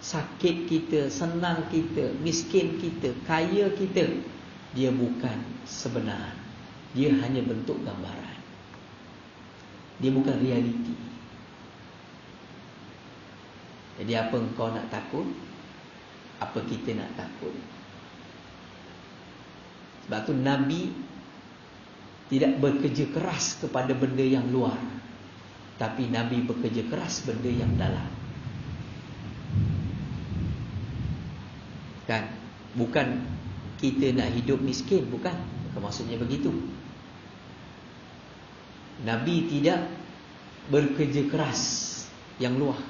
Sakit kita, senang kita, miskin kita, kaya kita, dia bukan sebenar. Dia hanya bentuk gambaran. Dia bukan realiti. Jadi apa engkau nak takut? Apa kita nak takut? Sebab tu Nabi tidak bekerja keras kepada benda yang luar, tapi Nabi bekerja keras benda yang dalam. Kan? Bukan kita nak hidup miskin, bukan maksudnya begitu. Nabi tidak bekerja keras yang luar,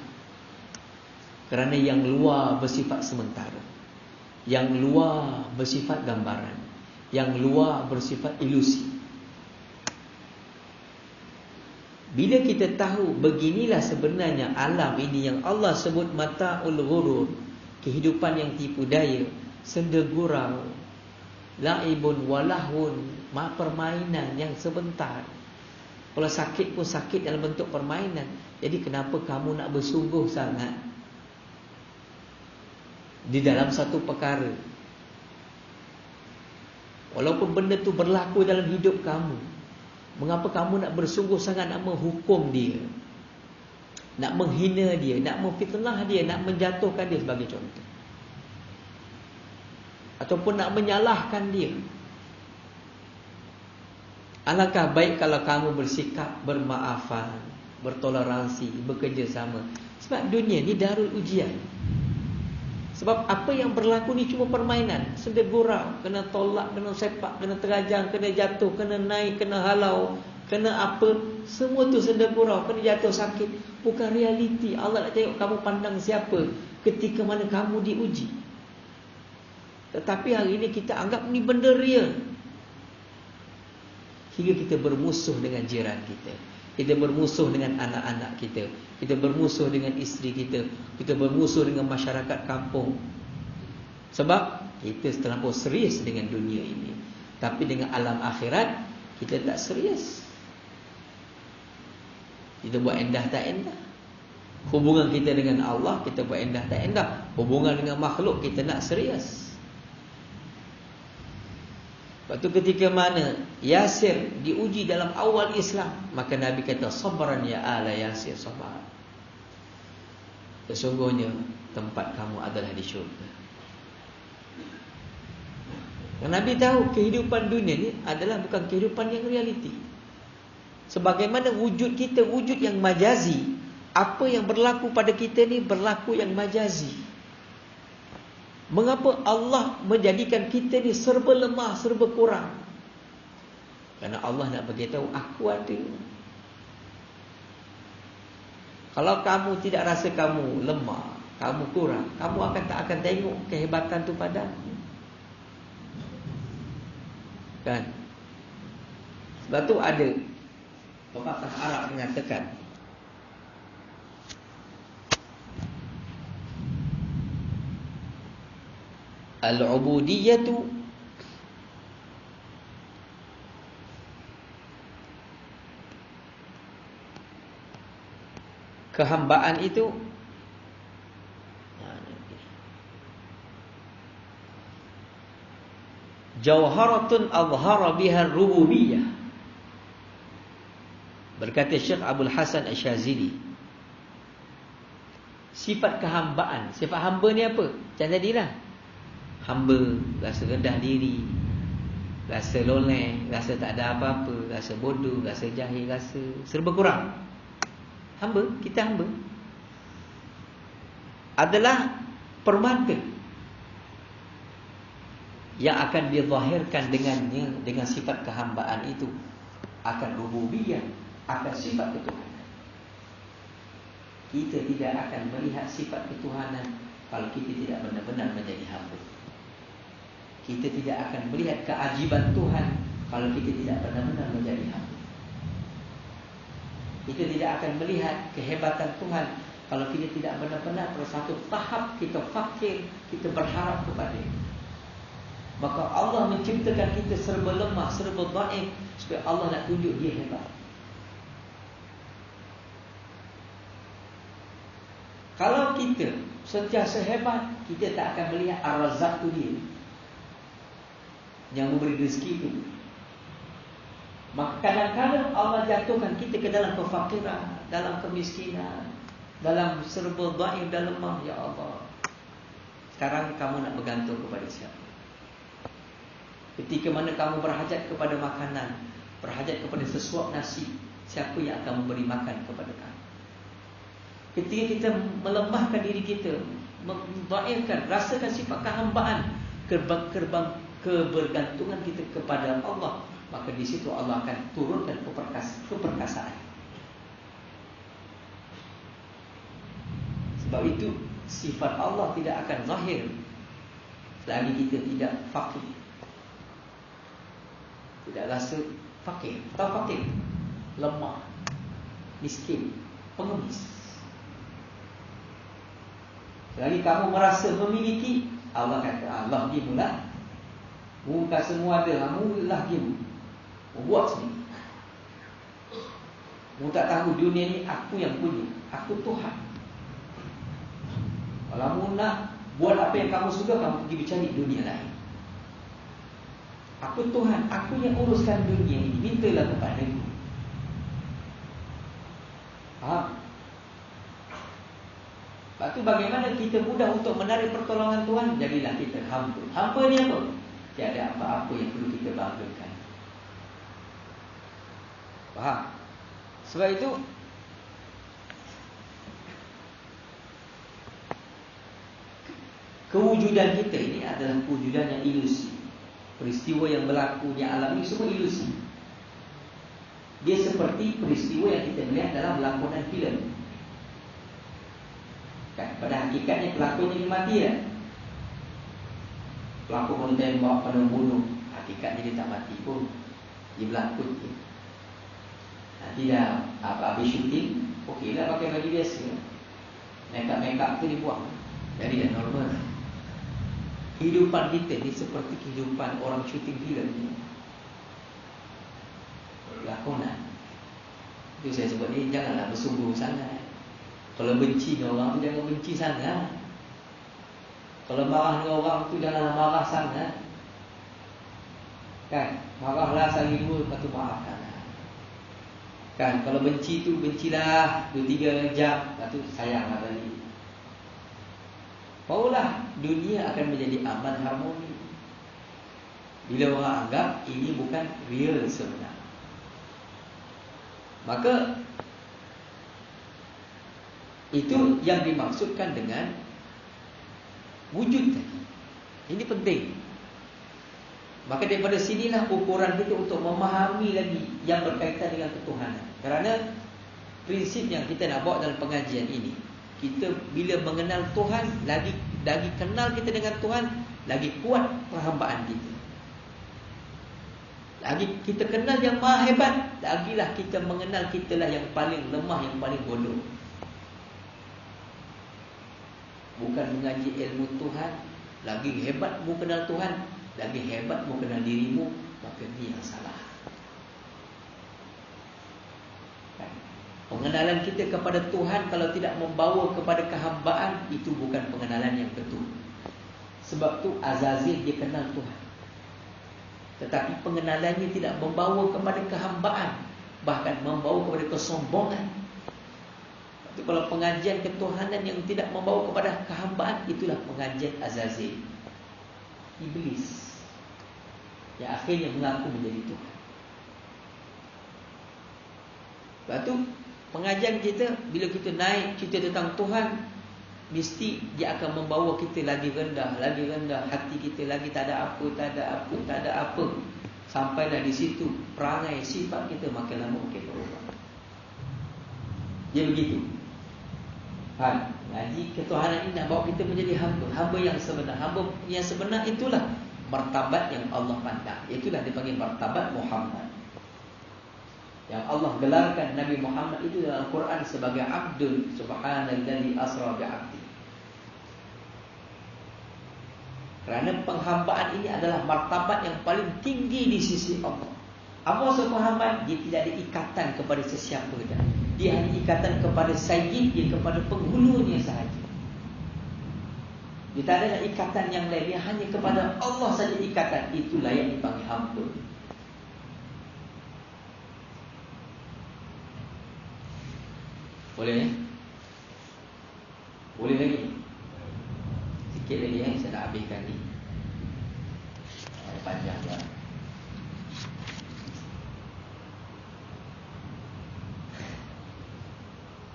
kerana yang luar bersifat sementara, yang luar bersifat gambaran, yang luar bersifat ilusi. Bila kita tahu beginilah sebenarnya alam ini yang Allah sebut mata'ul ghurur, kehidupan yang tipu daya, senda gurau, laibun walahun, permainan yang sebentar. Kalau sakit pun sakit dalam bentuk permainan. Jadi kenapa kamu nak bersungguh sangat di dalam satu perkara? Walaupun benda tu berlaku dalam hidup kamu, mengapa kamu nak bersungguh sangat nak menghukum dia, nak menghina dia, nak memfitnah dia, nak menjatuhkan dia sebagai contoh, ataupun nak menyalahkan dia? Alangkah baik kalau kamu bersikap bermaafan, bertoleransi, bekerjasama. Sebab dunia ni darul ujian. Sebab apa yang berlaku ni cuma permainan, senda gurau, kena tolak, kena sepak, kena terajang, kena jatuh, kena naik, kena halau, kena apa, semua tu senda gurau, kena jatuh sakit. Bukan realiti. Allah nak tengok kamu pandang siapa ketika mana kamu diuji. Tetapi hari ini kita anggap ni benda real, hingga kita bermusuh dengan jiran kita, kita bermusuh dengan anak-anak kita, kita bermusuh dengan isteri kita, kita bermusuh dengan masyarakat kampung. Sebab kita terlampau serius dengan dunia ini. Tapi dengan alam akhirat kita tak serius. Kita buat endah tak endah. Hubungan kita dengan Allah kita buat endah tak endah. Hubungan dengan makhluk kita nak serius. Lepas tu ketika mana Yasir diuji dalam awal Islam, maka Nabi kata, sabran ya ala Yasir, sabar. Sesungguhnya tempat kamu adalah di syurga. Dan Nabi tahu kehidupan dunia ni adalah bukan kehidupan yang realiti. Sebagaimana wujud kita wujud yang majazi, apa yang berlaku pada kita ni berlaku yang majazi. Mengapa Allah menjadikan kita ni serba lemah, serba kurang? Kerana Allah nak beritahu, aku ada. Kalau kamu tidak rasa kamu lemah, kamu kurang, kamu tak akan tengok kehebatan tu padamu. Kan? Sebab tu ada pepatah Arab mengatakan, al-ubudiyatu kehambaan itu jawharatun azhara biha ar-rububiyyah. Berkata Syekh Abdul Hasan Asy-Syazili, sifat kehambaan, sifat hamba ni apa? Macam tadilah, hamba rasa rendah diri, rasa loleh, rasa tak ada apa-apa, rasa bodoh, rasa jahil, rasa serba kurang. Hamba, kita hamba adalah permata yang akan dizahirkan dengannya, dengan sifat kehambaan itu akan rububiyah, akan sifat ketuhanan. Kita tidak akan melihat sifat ketuhanan kalau kita tidak benar-benar menjadi hamba. Kita tidak akan melihat keajiban Tuhan kalau kita tidak benar-benar menjadi hamba. Kita tidak akan melihat kehebatan Tuhan kalau kita tidak benar-benar pada satu tahap kita fakir, kita berharap kepada-Nya. Maka Allah menciptakan kita serba lemah, serba dhaif, supaya Allah nak tunjuk Dia hebat. Kalau kita sentiasa hebat, kita tak akan melihat Ar-Razzaq tu Dia yang memberi rezeki itu. Maka kadang-kadang Allah jatuhkan kita ke dalam kefakiran, dalam kemiskinan, dalam serba dhaif dan lemah. Ya Allah, sekarang kamu nak bergantung kepada siapa? Ketika mana kamu berhajat kepada makanan, berhajat kepada sesuap nasi, siapa yang akan memberi makan kepada kamu? Ketika kita melemahkan diri kita, mendhaifkan, rasakan sifat kehambaan, kebergantungan kita kepada Allah, maka di situ Allah akan turunkan keperkasaan. Sebab itu sifat Allah tidak akan zahir selagi kita tidak fakir, tidak rasa fakir. Tahu fakir? Lemah, miskin, pengemis. Selagi kamu merasa memiliki, Allah kata, Allah dia mula. Muka semua ada, kamu lah dia. Buat sendiri. Kamu tak tahu dunia ni aku yang punya, aku Tuhan. Kalau kamu nak buat apa yang kamu suka, kamu pergi cari dunia lain. Aku Tuhan, aku yang uruskan dunia ini, mintalah kepada-Ku. Faham? Lepas tu bagaimana kita mudah untuk menarik pertolongan Tuhan? Jadilah kita hamba. Hamba ni apa? Tiada apa-apa yang perlu kita banggakan. Faham? Sebab itu kewujudan kita ini adalah kewujudan yang ilusi. Peristiwa yang berlaku di alam ini semua ilusi. Dia seperti peristiwa yang kita melihat dalam lakonan filem. Kan, pada hakikatnya pelakunya dia mati ya. Pelakon pun tembak, pada bunuh. Hakikatnya dia tak mati pun, dia berlakon je. Nanti dah habis syuting, okeylah pakai baju biasa. Make-up tu dibuang, jadi dah normal. Kehidupan kita ni seperti kehidupan orang syuting filem ni. Lakonan. Itu saya sebut ni, janganlah bersungguh sangat. Kalau benci dengan orang tu, jangan benci sangat. Kalau marah dengan orang tu, janganlah marah sangat. Kan, marahlah sehari dua, lepas tu maafkan. Kan, kalau benci tu bencilah 2-3 jam, lepas tu sayanglah balik. Barulah dunia akan menjadi aman harmoni. Bila orang anggap ini bukan real sebenar, maka itu yang dimaksudkan dengan wujud tadi. Ini penting. Maka daripada sinilah ukuran kita untuk memahami lagi yang berkaitan dengan ketuhanan. Kerana prinsip yang kita nak bawa dalam pengajian ini, kita bila mengenal Tuhan, lagi kenal kita dengan Tuhan, lagi kuat perhambaan kita. Lagi kita kenal yang maha hebat, lagilah kita mengenal kitalah yang paling lemah, yang paling bodoh. Bukan mengaji ilmu Tuhan, lagi hebat mu kenal Tuhan, lagi hebat mu kenal dirimu, maka ini yang salah. Pengenalan kita kepada Tuhan kalau tidak membawa kepada kehambaan, itu bukan pengenalan yang betul. Sebab tu Azazil dia kenal Tuhan, tetapi pengenalannya tidak membawa kepada kehambaan, bahkan membawa kepada kesombongan. Itu kalau pengajian ketuhanan yang tidak membawa kepada kehambaan, itulah pengajian Azazil, iblis, yang akhirnya mengaku menjadi Tuhan. Lepas tu pengajian kita, bila kita naik cerita tentang Tuhan, mesti dia akan membawa kita lagi rendah, hati kita lagi tak ada apa. Sampailah di situ perangai sifat kita makin lama makin berubah. Dia begitu. Ngaji ketuhanan ini nak bawa kita menjadi hamba yang sebenar. Hamba yang sebenar itulah martabat yang Allah pandang. Itulah dipanggil martabat Muhammad, yang Allah gelarkan Nabi Muhammad itu dalam Al-Quran sebagai Abdul Subhanalladzi asra bi'abdi. Kerana penghambaan ini adalah martabat yang paling tinggi di sisi Allah. Apa maksud penghambaan? Dia tidak ada ikatan kepada sesiapa dah. Dia hanya ikatan kepada sayyid dia, kepada penghulunya sahaja. Dia tak ada ikatan yang lain. Dia hanya kepada Allah saja ikatan. Itulah yang dipanggil Abdul. Boleh? Boleh lagi? Sikit lagi saya nak habiskan ni. Panjang lah.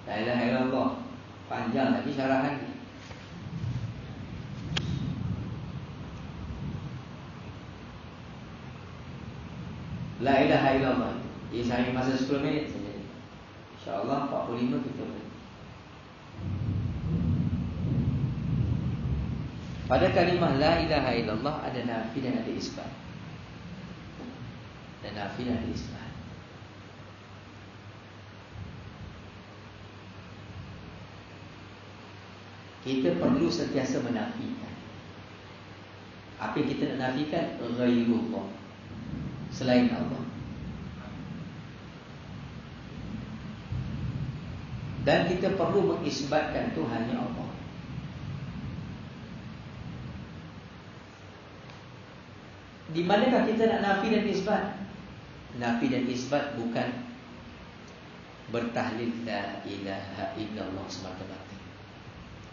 La ilaha illallah. Panjang lagi syarahan ni. La ilaha illallah. Jadi saya masa 10 minit saja. InsyaAllah 45 kita boleh. Pada kalimah la ilaha illallah ada nafi dan ada isbat. Dan nafi dan ada isbat. Kita perlu sentiasa menafikan. Apa yang kita nak nafikan? Ghairullah, selain Allah. Dan kita perlu mengisbatkan Tuhan yang Allah. Di manakah kita nak nafi dan isbat? Nafi dan isbat bukan bertahlil la ilaha illallah semata-mata.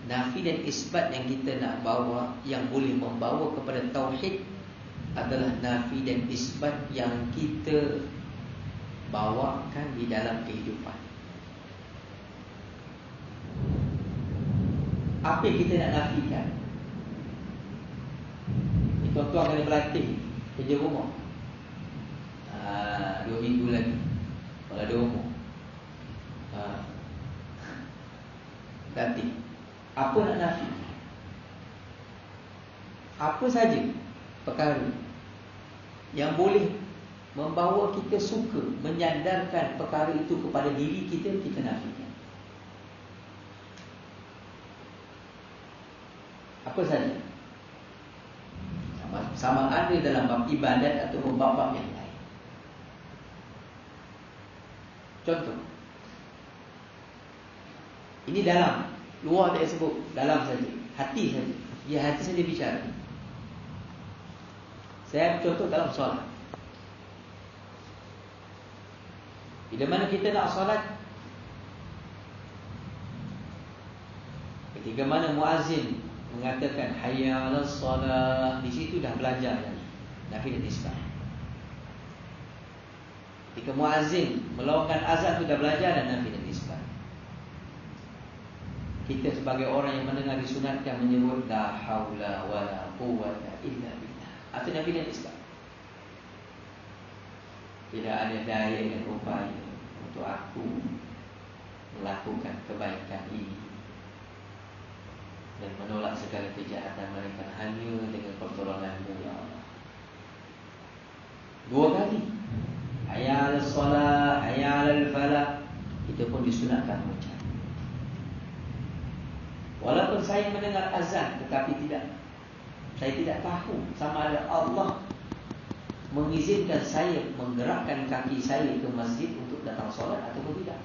Nafi dan isbat yang kita nak bawa, yang boleh membawa kepada tauhid, adalah nafi dan isbat yang kita bawakan di dalam kehidupan. Apa yang kita nak nafikan? Tuan-tuan kena berlatih kerja rumah. 2 minggu lagi kalau ada umur. Latih. Apa nak nafi? Apa saja perkara yang boleh membawa kita suka, menyandarkan perkara itu kepada diri kita, kita nafikan. Apa saja. Sama ada dalam bab ibadat atau bab-bab yang lain. Contoh, ini dalam, luar tak sebut, dalam saja, hati saja. Ya, hati saja bicara. Saya contoh dalam solat. Bila mana kita nak solat, ketika mana muazzin mengatakan hayya 'alas solah, di situ dah belajar nafi dan isbat. Ketika muazzin melakukan azan tu dah belajar dan nafi dan isbat. Kita sebagai orang yang mendengar disunatkan menyebut la haula wala quwwata illa billah, atau nafi dan isbat. Tidak ada daya dan upaya untuk aku melakukan kebaikan ini dan menolak segala kejahatan mereka hanya dengan pertolongan-Mu ya Allah. 2 kali. Hayya 'alas solah, hayya 'alal falah, kita pun disunatkan mengucap. Walaupun saya mendengar azan, tetapi saya tidak tahu sama ada Allah mengizinkan saya menggerakkan kaki saya ke masjid untuk datang solat ataupun tidak.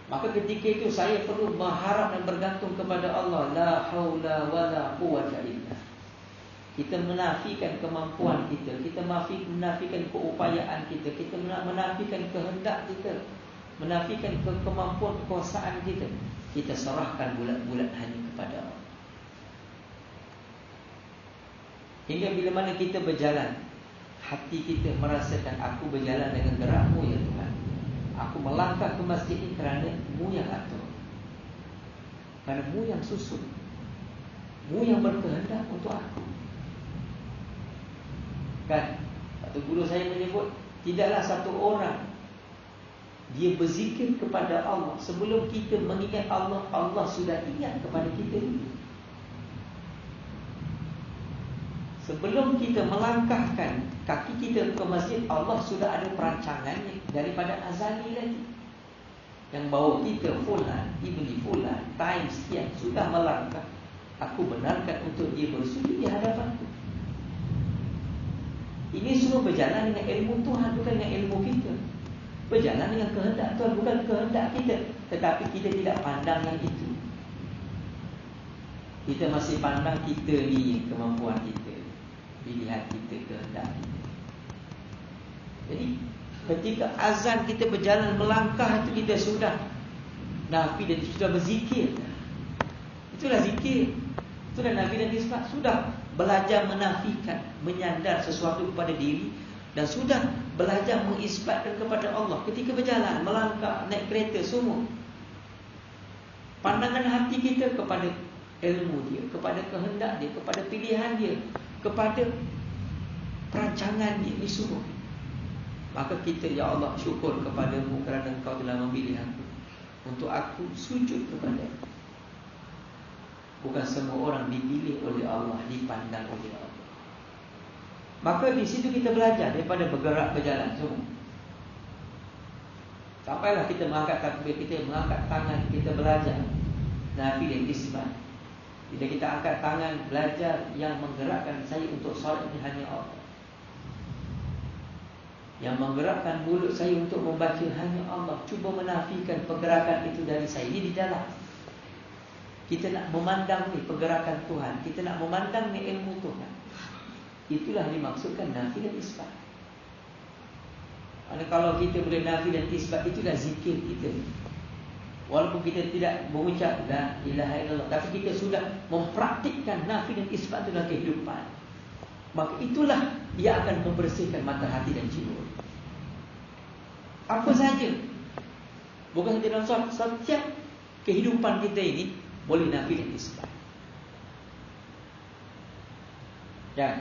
Maka ketika itu saya perlu berharap dan bergantung kepada Allah. La haula wala quwwata illa. Kita menafikan kemampuan kita, kita menafikan keupayaan kita, kita menafikan kehendak kita, menafikan kemampuan kekuasaan kita. Kita serahkan bulat-bulat hanya kepada Allah. Hingga bila mana kita berjalan, hati kita merasakan aku berjalan dengan gerak-Mu ya Tuhan. Aku melangkah ke masjid ini kerana Mu yang atur, kerana Mu yang susun, Mu yang berkehendak untuk aku. Kan? Satu guru saya menyebut, tidaklah satu orang dia berzikir kepada Allah sebelum kita mengingat Allah, Allah sudah ingat kepada kita ini. Sebelum kita melangkahkan kaki kita ke masjid, Allah sudah ada perancangannya daripada azali lagi, yang bawa kita fulan, ibni fulan, time sekian sudah melangkah. Aku benarkan untuk dia bersujud di hadapanku. Ini semua berjalan dengan ilmu Tuhan, bukan dengan ilmu kita. Berjalan dengan kehendak Tuhan, bukan kehendak kita. Tetapi kita tidak pandang yang itu. Kita masih pandang kita ni, kemampuan kita, pilihan kita, kehendak kita. Jadi ketika azan kita berjalan melangkah itu, kita sudah nafi dan sudah berzikir. Itulah zikir. Itulah nafi dan isbat. Sudah belajar menafikan, menyandar sesuatu kepada diri, dan sudah belajar mengisbatkan kepada Allah. Ketika berjalan, melangkah, naik kereta, semua pandangan hati kita kepada ilmu dia, kepada kehendak dia, kepada pilihan dia, kepada perancangan dia, ini semua. Maka kita, ya Allah, syukur kepada-Mu kerana Engkau telah memilih aku untuk aku sujud kepada-Mu. Bukan semua orang dipilih oleh Allah, dipandang oleh Allah. Maka di situ kita belajar daripada bergerak berjalan semua. Sampailah kita mengangkat takbir, kita mengangkat tangan, kita belajar nafi dan isbat. Bila kita angkat tangan, belajar yang menggerakkan saya untuk solat ini hanya Allah. Yang menggerakkan mulut saya untuk membaca hanya Allah. Cuba menafikan pergerakan itu dari saya. Ini di dalam. Kita nak memandang ni pergerakan Tuhan, kita nak memandang ni ilmu Tuhan. Itulah dimaksudkan nafi dan isbat. Karena kalau kita boleh nafi dan isbat, itulah zikir kita. Walaupun kita tidak mengucap la ilaha illallah, tapi kita sudah mempraktikkan nafi dan isbat itu dalam kehidupan. Maka itulah dia akan membersihkan mata hati dan jiwa. Apa saja, bukan saja dalam solat, setiap kehidupan kita ini boleh nafi dan isbat. Dan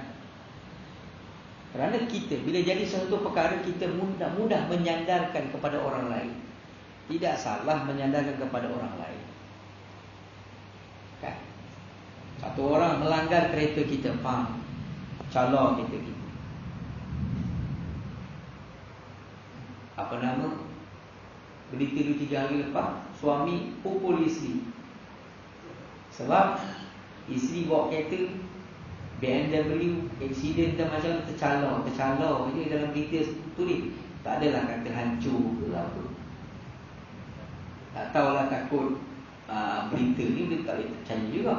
kerana kita bila jadi sesuatu perkara, kita mudah menyandarkan kepada orang lain. Tidak salah menyandarkan kepada orang lain, kan? Satu orang melanggar kereta kita, faham, calon kereta kita, apa nama, berita 2-3 hari lepas, suami pukul isteri. Sebab isteri bawa kereta BMW, aksiden dan macam tercalar je dalam berita tulis. Tak adalah kata hancur ke apa. Tak tahulah, takut berita ni dia tak boleh percaya juga.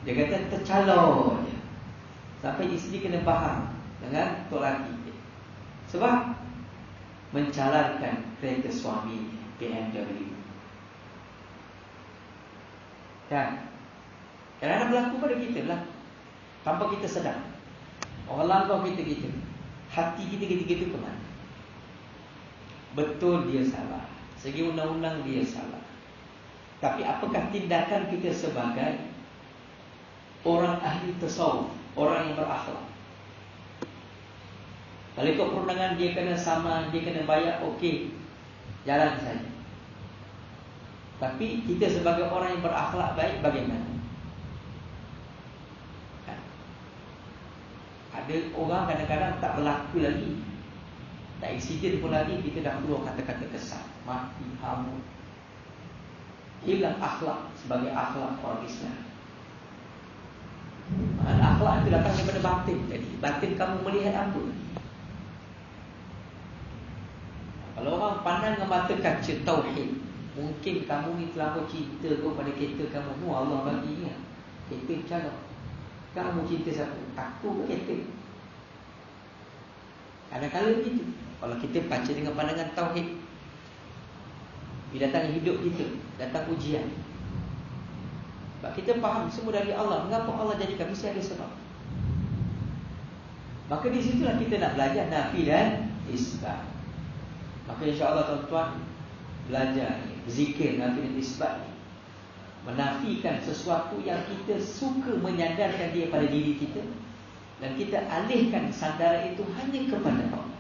Dia kata tercalar je. Sampai isteri kena faham dengan tok laki. Sebab mencalarkan kereta suami BMW. Kan? Kadang-kadang berlaku pada kita lah, tanpa kita sedar. Orang langgar kita, hati kita ketika-ketika ke mana? Betul dia salah, segi undang-undang dia salah. Tapi apakah tindakan kita sebagai orang ahli tasawuf, orang yang berakhlak? Kalau ikut perundangan dia kena sama, dia kena bayar, okey, jalan saja. Tapi kita sebagai orang yang berakhlak baik bagaimana? Ada orang kadang-kadang tak berlaku lagi, tak insiden pun lagi, kita dah keluar kata-kata kesat, mati, hamu. Hilang akhlak sebagai akhlak orang Islam. Akhlak itu datang daripada batin. Jadi batin kamu melihat apa? Kalau orang pandang dengan mata kaca tauhid, mungkin kamu ni terlalu cinta kepada kereta kamu. Allah bagi ni kereta calon. Kamu cinta siapa? Aku ke kereta? Kadang-kadang begitu. Kalau kita baca dengan pandangan tauhid, bila datang hidup kita, datang ujian, sebab kita faham semua dari Allah. Mengapa Allah jadikan? Mesti ada sebab. Maka di situlah kita nak belajar nafi dan isbat. Maka insya-Allah tuan-tuan belajar ni, berzikir nafi dan isbat ni, menafikan sesuatu yang kita suka menyandarkan dia pada diri kita, dan kita alihkan sandaran itu hanya kepada Allah.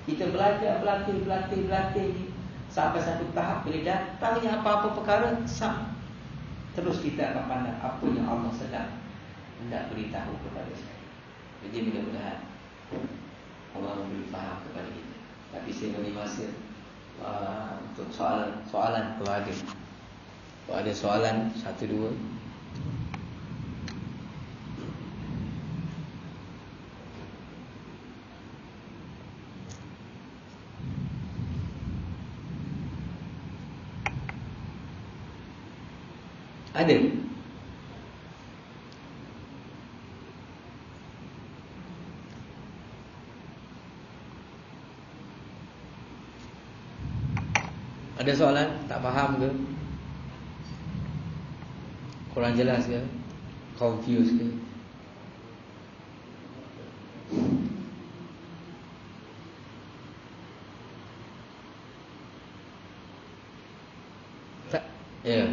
Kita belajar, berlatih ni, sampai satu tahap bila datangnya apa-apa perkara, terus kita akan pandang apa yang Allah sedang hendak beritahu kepada saya. Jadi mudah-mudahan Allah memberi faham kepada kita. Tapi saya beri masa untuk soalan kalau ada. Kalau ada soalan, 1-2. Ada. Ada soalan? Tak faham ke? Kurang jelas ke? Confused ke? Tak? Ya.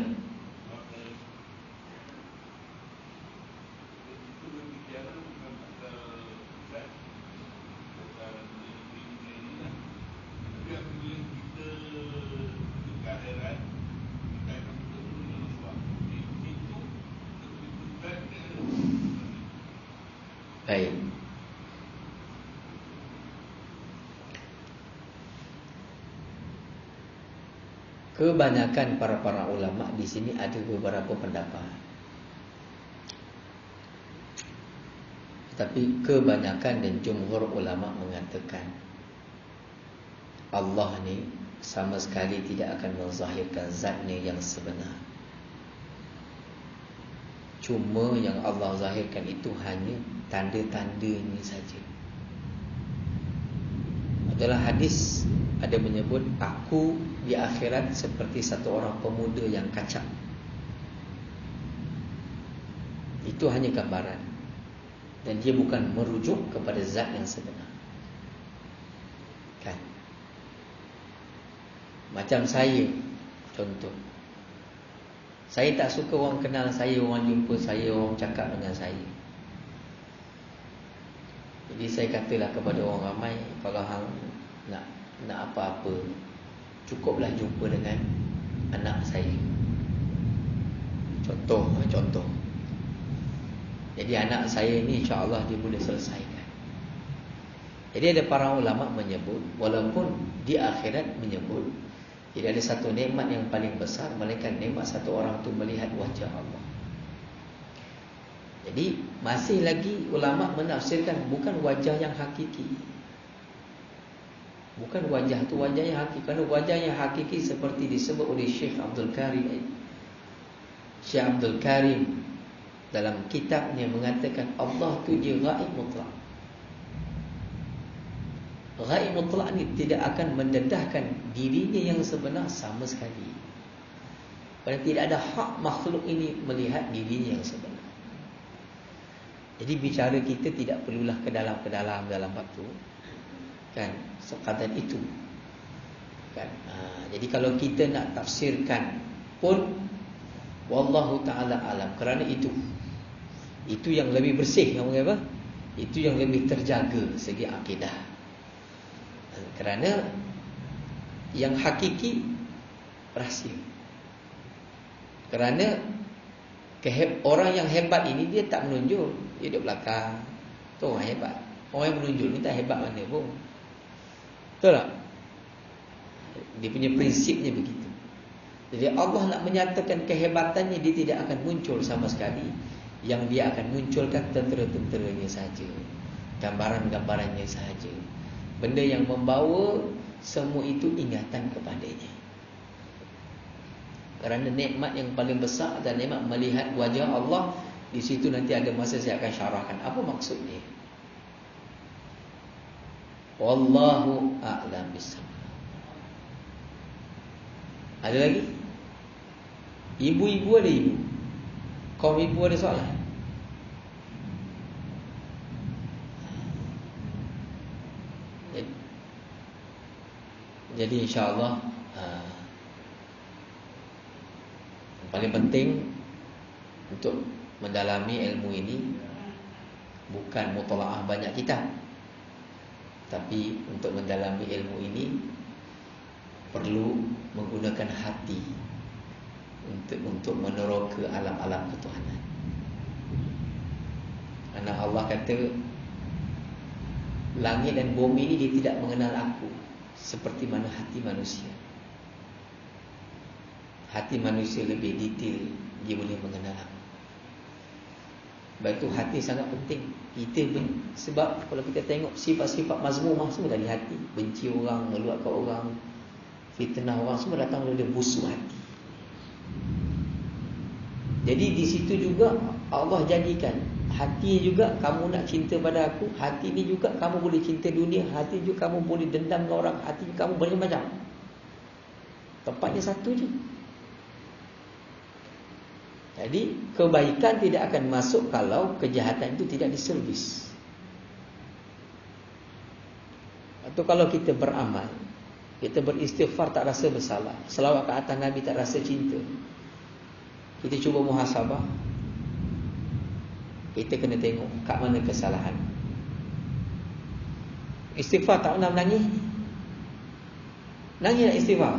Baik. Kebanyakan para ulama di sini ada beberapa pendapat. Tetapi kebanyakan dan jumhur ulama mengatakan Allah ni sama sekali tidak akan menzahirkan zatnya yang sebenar. Cuma yang Allah zahirkan itu hanya tanda-tandanya saja. Adalah hadis ada menyebut, aku di akhirat seperti satu orang pemuda yang kacak. Itu hanya gambaran, dan dia bukan merujuk kepada zat yang sebenar. Kan? Macam saya, contoh, saya tak suka orang kenal saya, orang jumpa saya, orang cakap dengan saya. Jadi saya katalah kepada orang ramai, kalau hang nak apa-apa, cukuplah jumpa dengan anak saya. Contoh. Jadi anak saya ni insya-Allah dia boleh selesaikan. Jadi ada para ulama menyebut, walaupun di akhirat menyebut, tidak ada satu nikmat yang paling besar melainkan nikmat satu orang tu melihat wajah Allah. Jadi masih lagi ulama menafsirkan bukan wajah yang hakiki. Bukan wajah tu wajah yang hakiki. Kerana wajah yang hakiki seperti disebut oleh Syekh Abdul Karim. Syekh Abdul Karim dalam kitabnya mengatakan Allah tu dia ghaib mutlak. Ghaib mutlak ni tidak akan mendedahkan dirinya yang sebenar sama sekali. Kerana tidak ada hak makhluk ini melihat dirinya yang sebenar. Jadi bicara kita tidak perlulah ke dalam bab tu, kan, sekadar itu, kan. Jadi kalau kita nak tafsirkan pun wallahu taala alam, kerana itu yang lebih bersih, apa? Itu yang lebih terjaga segi akidah. Kerana yang hakiki rahsia. Kerana orang yang hebat ini dia tak menonjol, dia duduk belakang. Tu orang hebat. Orang yang menonjol ni tak hebat mana pun. Betul tak? Dia punya prinsipnya begitu. Jadi Allah nak menyatakan kehebatannya, dia tidak akan muncul sama sekali. Yang dia akan munculkan tentera-tenteranya saja, gambaran-gambarannya saja. Benda yang membawa semua itu ingatan kepadanya. Kerana nikmat yang paling besar adalah nikmat melihat wajah Allah. Di situ nanti ada masa saya akan syarahkan apa maksudnya. Wallahu a'lam bissawab. Ada lagi? Ibu-ibu ada ibu. Kaum ibu ada soalan? Jadi insya-Allah yang paling penting untuk mendalami ilmu ini bukan mutalaah banyak kitab, tapi untuk mendalami ilmu ini perlu menggunakan hati untuk meneroka alam-alam ketuhanan. Karena Allah kata langit dan bumi ini dia tidak mengenal aku seperti mana hati manusia. Hati manusia lebih detail, dia boleh mengenal aku. Sebab itu hati sangat penting. Sebab kalau kita tengok sifat-sifat mazmumah semua dari hati. Benci orang, meluapkan orang, fitnah orang, semua datang dari busuk hati. Jadi di situ juga Allah jadikan hati juga kamu nak cinta pada aku, hati ni juga kamu boleh cinta dunia, hati juga kamu boleh dendam ke orang, hati juga kamu boleh macam. Tempatnya satu je. Jadi kebaikan tidak akan masuk kalau kejahatan itu tidak diservis. Atau kalau kita beramal, kita beristighfar tak rasa bersalah, selawat ke atas Nabi tak rasa cinta, kita cuba muhasabah. Kita kena tengok kat mana kesalahan. Istighfar tak pernah menangis. Nangis nak istighfar.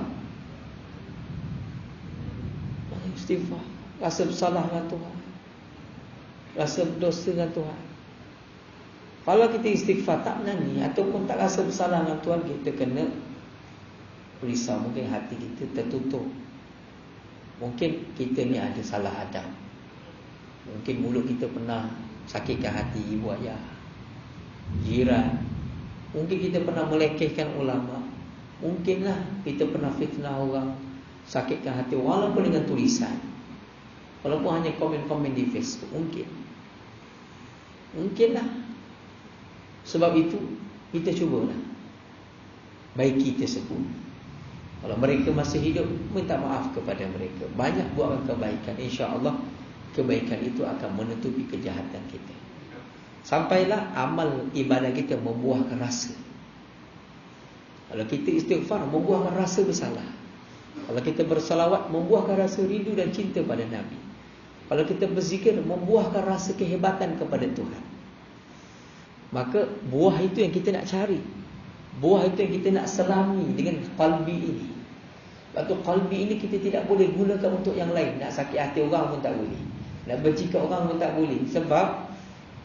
Istighfar, rasa bersalah dengan Tuhan, rasa berdosa dengan Tuhan. Kalau kita istighfar tak menangis ataupun tak rasa bersalah dengan Tuhan, kita kena risau. Mungkin hati kita tertutup. Mungkin kita ni ada salah adab. Mungkin mulut kita pernah sakitkan hati ibu ayah, jiran. Mungkin kita pernah melekehkan ulama. Mungkinlah kita pernah fitnah orang, sakitkan hati walaupun dengan tulisan, walaupun hanya komen-komen di Facebook. Mungkinlah. Sebab itu kita cubalah baiki tersebut. Kalau mereka masih hidup, minta maaf kepada mereka. Banyak buatkan kebaikan, insya-Allah kebaikan itu akan menutupi kejahatan kita. Sampailah amal ibadah kita membuahkan rasa. Kalau kita istighfar, membuahkan rasa bersalah. Kalau kita bersalawat, membuahkan rasa rindu dan cinta pada Nabi. Kalau kita berzikir, membuahkan rasa kehebatan kepada Tuhan. Maka buah itu yang kita nak cari. Buah itu yang kita nak selami dengan qalbi ini. Lepas tu qalbi ini kita tidak boleh gunakan untuk yang lain. Nak sakit hati orang pun tak boleh, nak benci kat orang pun tak boleh. Sebab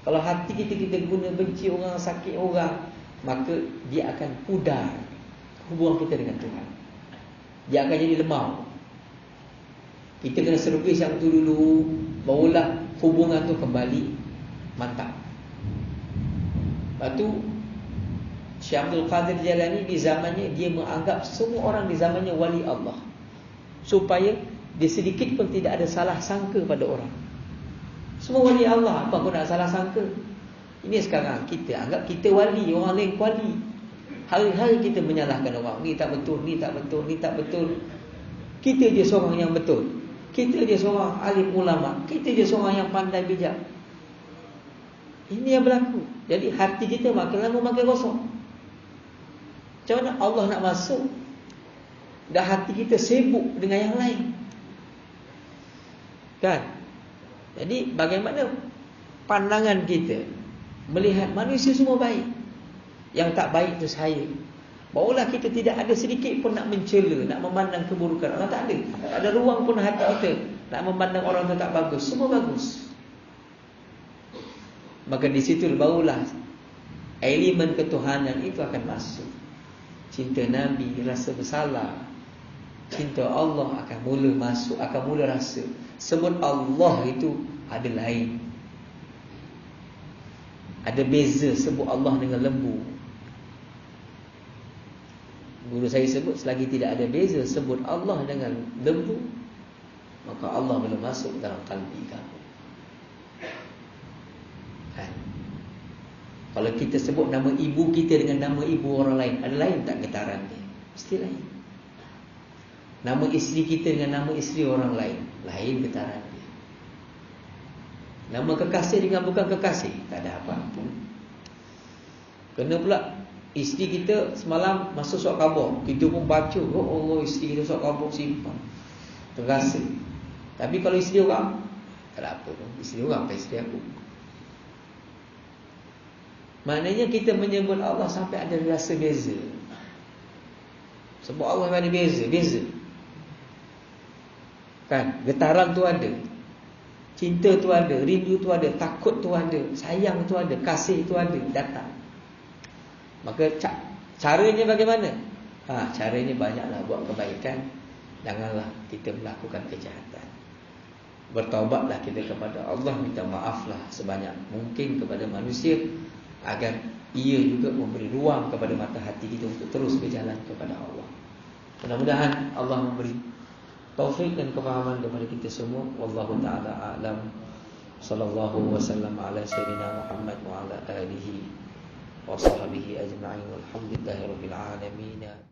kalau hati kita guna benci orang, sakit orang, maka dia akan pudar hubungan kita dengan Tuhan. Dia akan jadi lemau. Kita kena servis yang tu dulu, barulah hubungan tu kembali mantap. Lepas tu Syekh Abdul Qadir Jalani di zamannya, dia menganggap semua orang di zamannya wali Allah, supaya dia sedikit pun tidak ada salah sangka pada orang. Semua wali Allah, apa pun nak salah sangka. Ini sekarang kita anggap kita wali, orang lain wali. Hari-hari kita menyalahkan orang. Ni tak betul, ni tak betul, ni tak betul. Kita je seorang yang betul. Kita je seorang alim ulama. Kita je seorang yang pandai bijak. Ini yang berlaku. Jadi hati kita makin lama makin kosong. Macam mana Allah nak masuk? Dah hati kita sibuk dengan yang lain. Kan? Jadi bagaimana pandangan kita melihat manusia semua baik, yang tak baik itu saya, barulah kita tidak ada sedikit pun nak mencela, nak memandang keburukan orang. Tak ada. Tak ada ruang pun hati kita nak memandang orang itu tak bagus. Semua bagus. Maka di situ barulah elemen ketuhanan itu akan masuk. Cinta Nabi, rasa bersalah, cinta Allah akan mula masuk, akan mula rasa. Sebut Allah itu ada lain. Ada beza sebut Allah dengan lembu. Guru saya sebut, selagi tidak ada beza sebut Allah dengan lembu, maka Allah belum masuk dalam kalbi kamu. Kan? Kalau kita sebut nama ibu kita dengan nama ibu orang lain, ada lain tak getaran dia? Mesti lain. Nama isteri kita dengan nama isteri orang lain, lain getaran dia. Nama kekasih dengan bukan kekasih, tak ada apa-apa. Kena pula isteri kita semalam masuk surat khabar, kita pun baca, oh Allah, isteri kita surat khabar, simpan, terasa. Tapi kalau isteri orang, tak ada apa, isteri orang apa isteri aku. Maknanya kita menyebut Allah sampai ada rasa beza. Sebab Allah ada beza. Kan? Getaran tu ada, cinta tu ada, rindu tu ada, takut tu ada, sayang tu ada, kasih tu ada, datang. Maka caranya bagaimana? Caranya banyaklah buat kebaikan. Janganlah kita melakukan kejahatan. Bertaubatlah kita kepada Allah, minta maaflah sebanyak mungkin kepada manusia, agar ia juga memberi ruang kepada mata hati kita untuk terus berjalan kepada Allah. Mudah-mudahan Allah memberi taufik dan kefahaman kepada kita semua. Wallahu ta'ala a'lam. Sallallahu wasallam ala sayyidina Muhammad wa ala alihi wa sahbihi ajma'in. Walhamdulillahi rabbil alamin.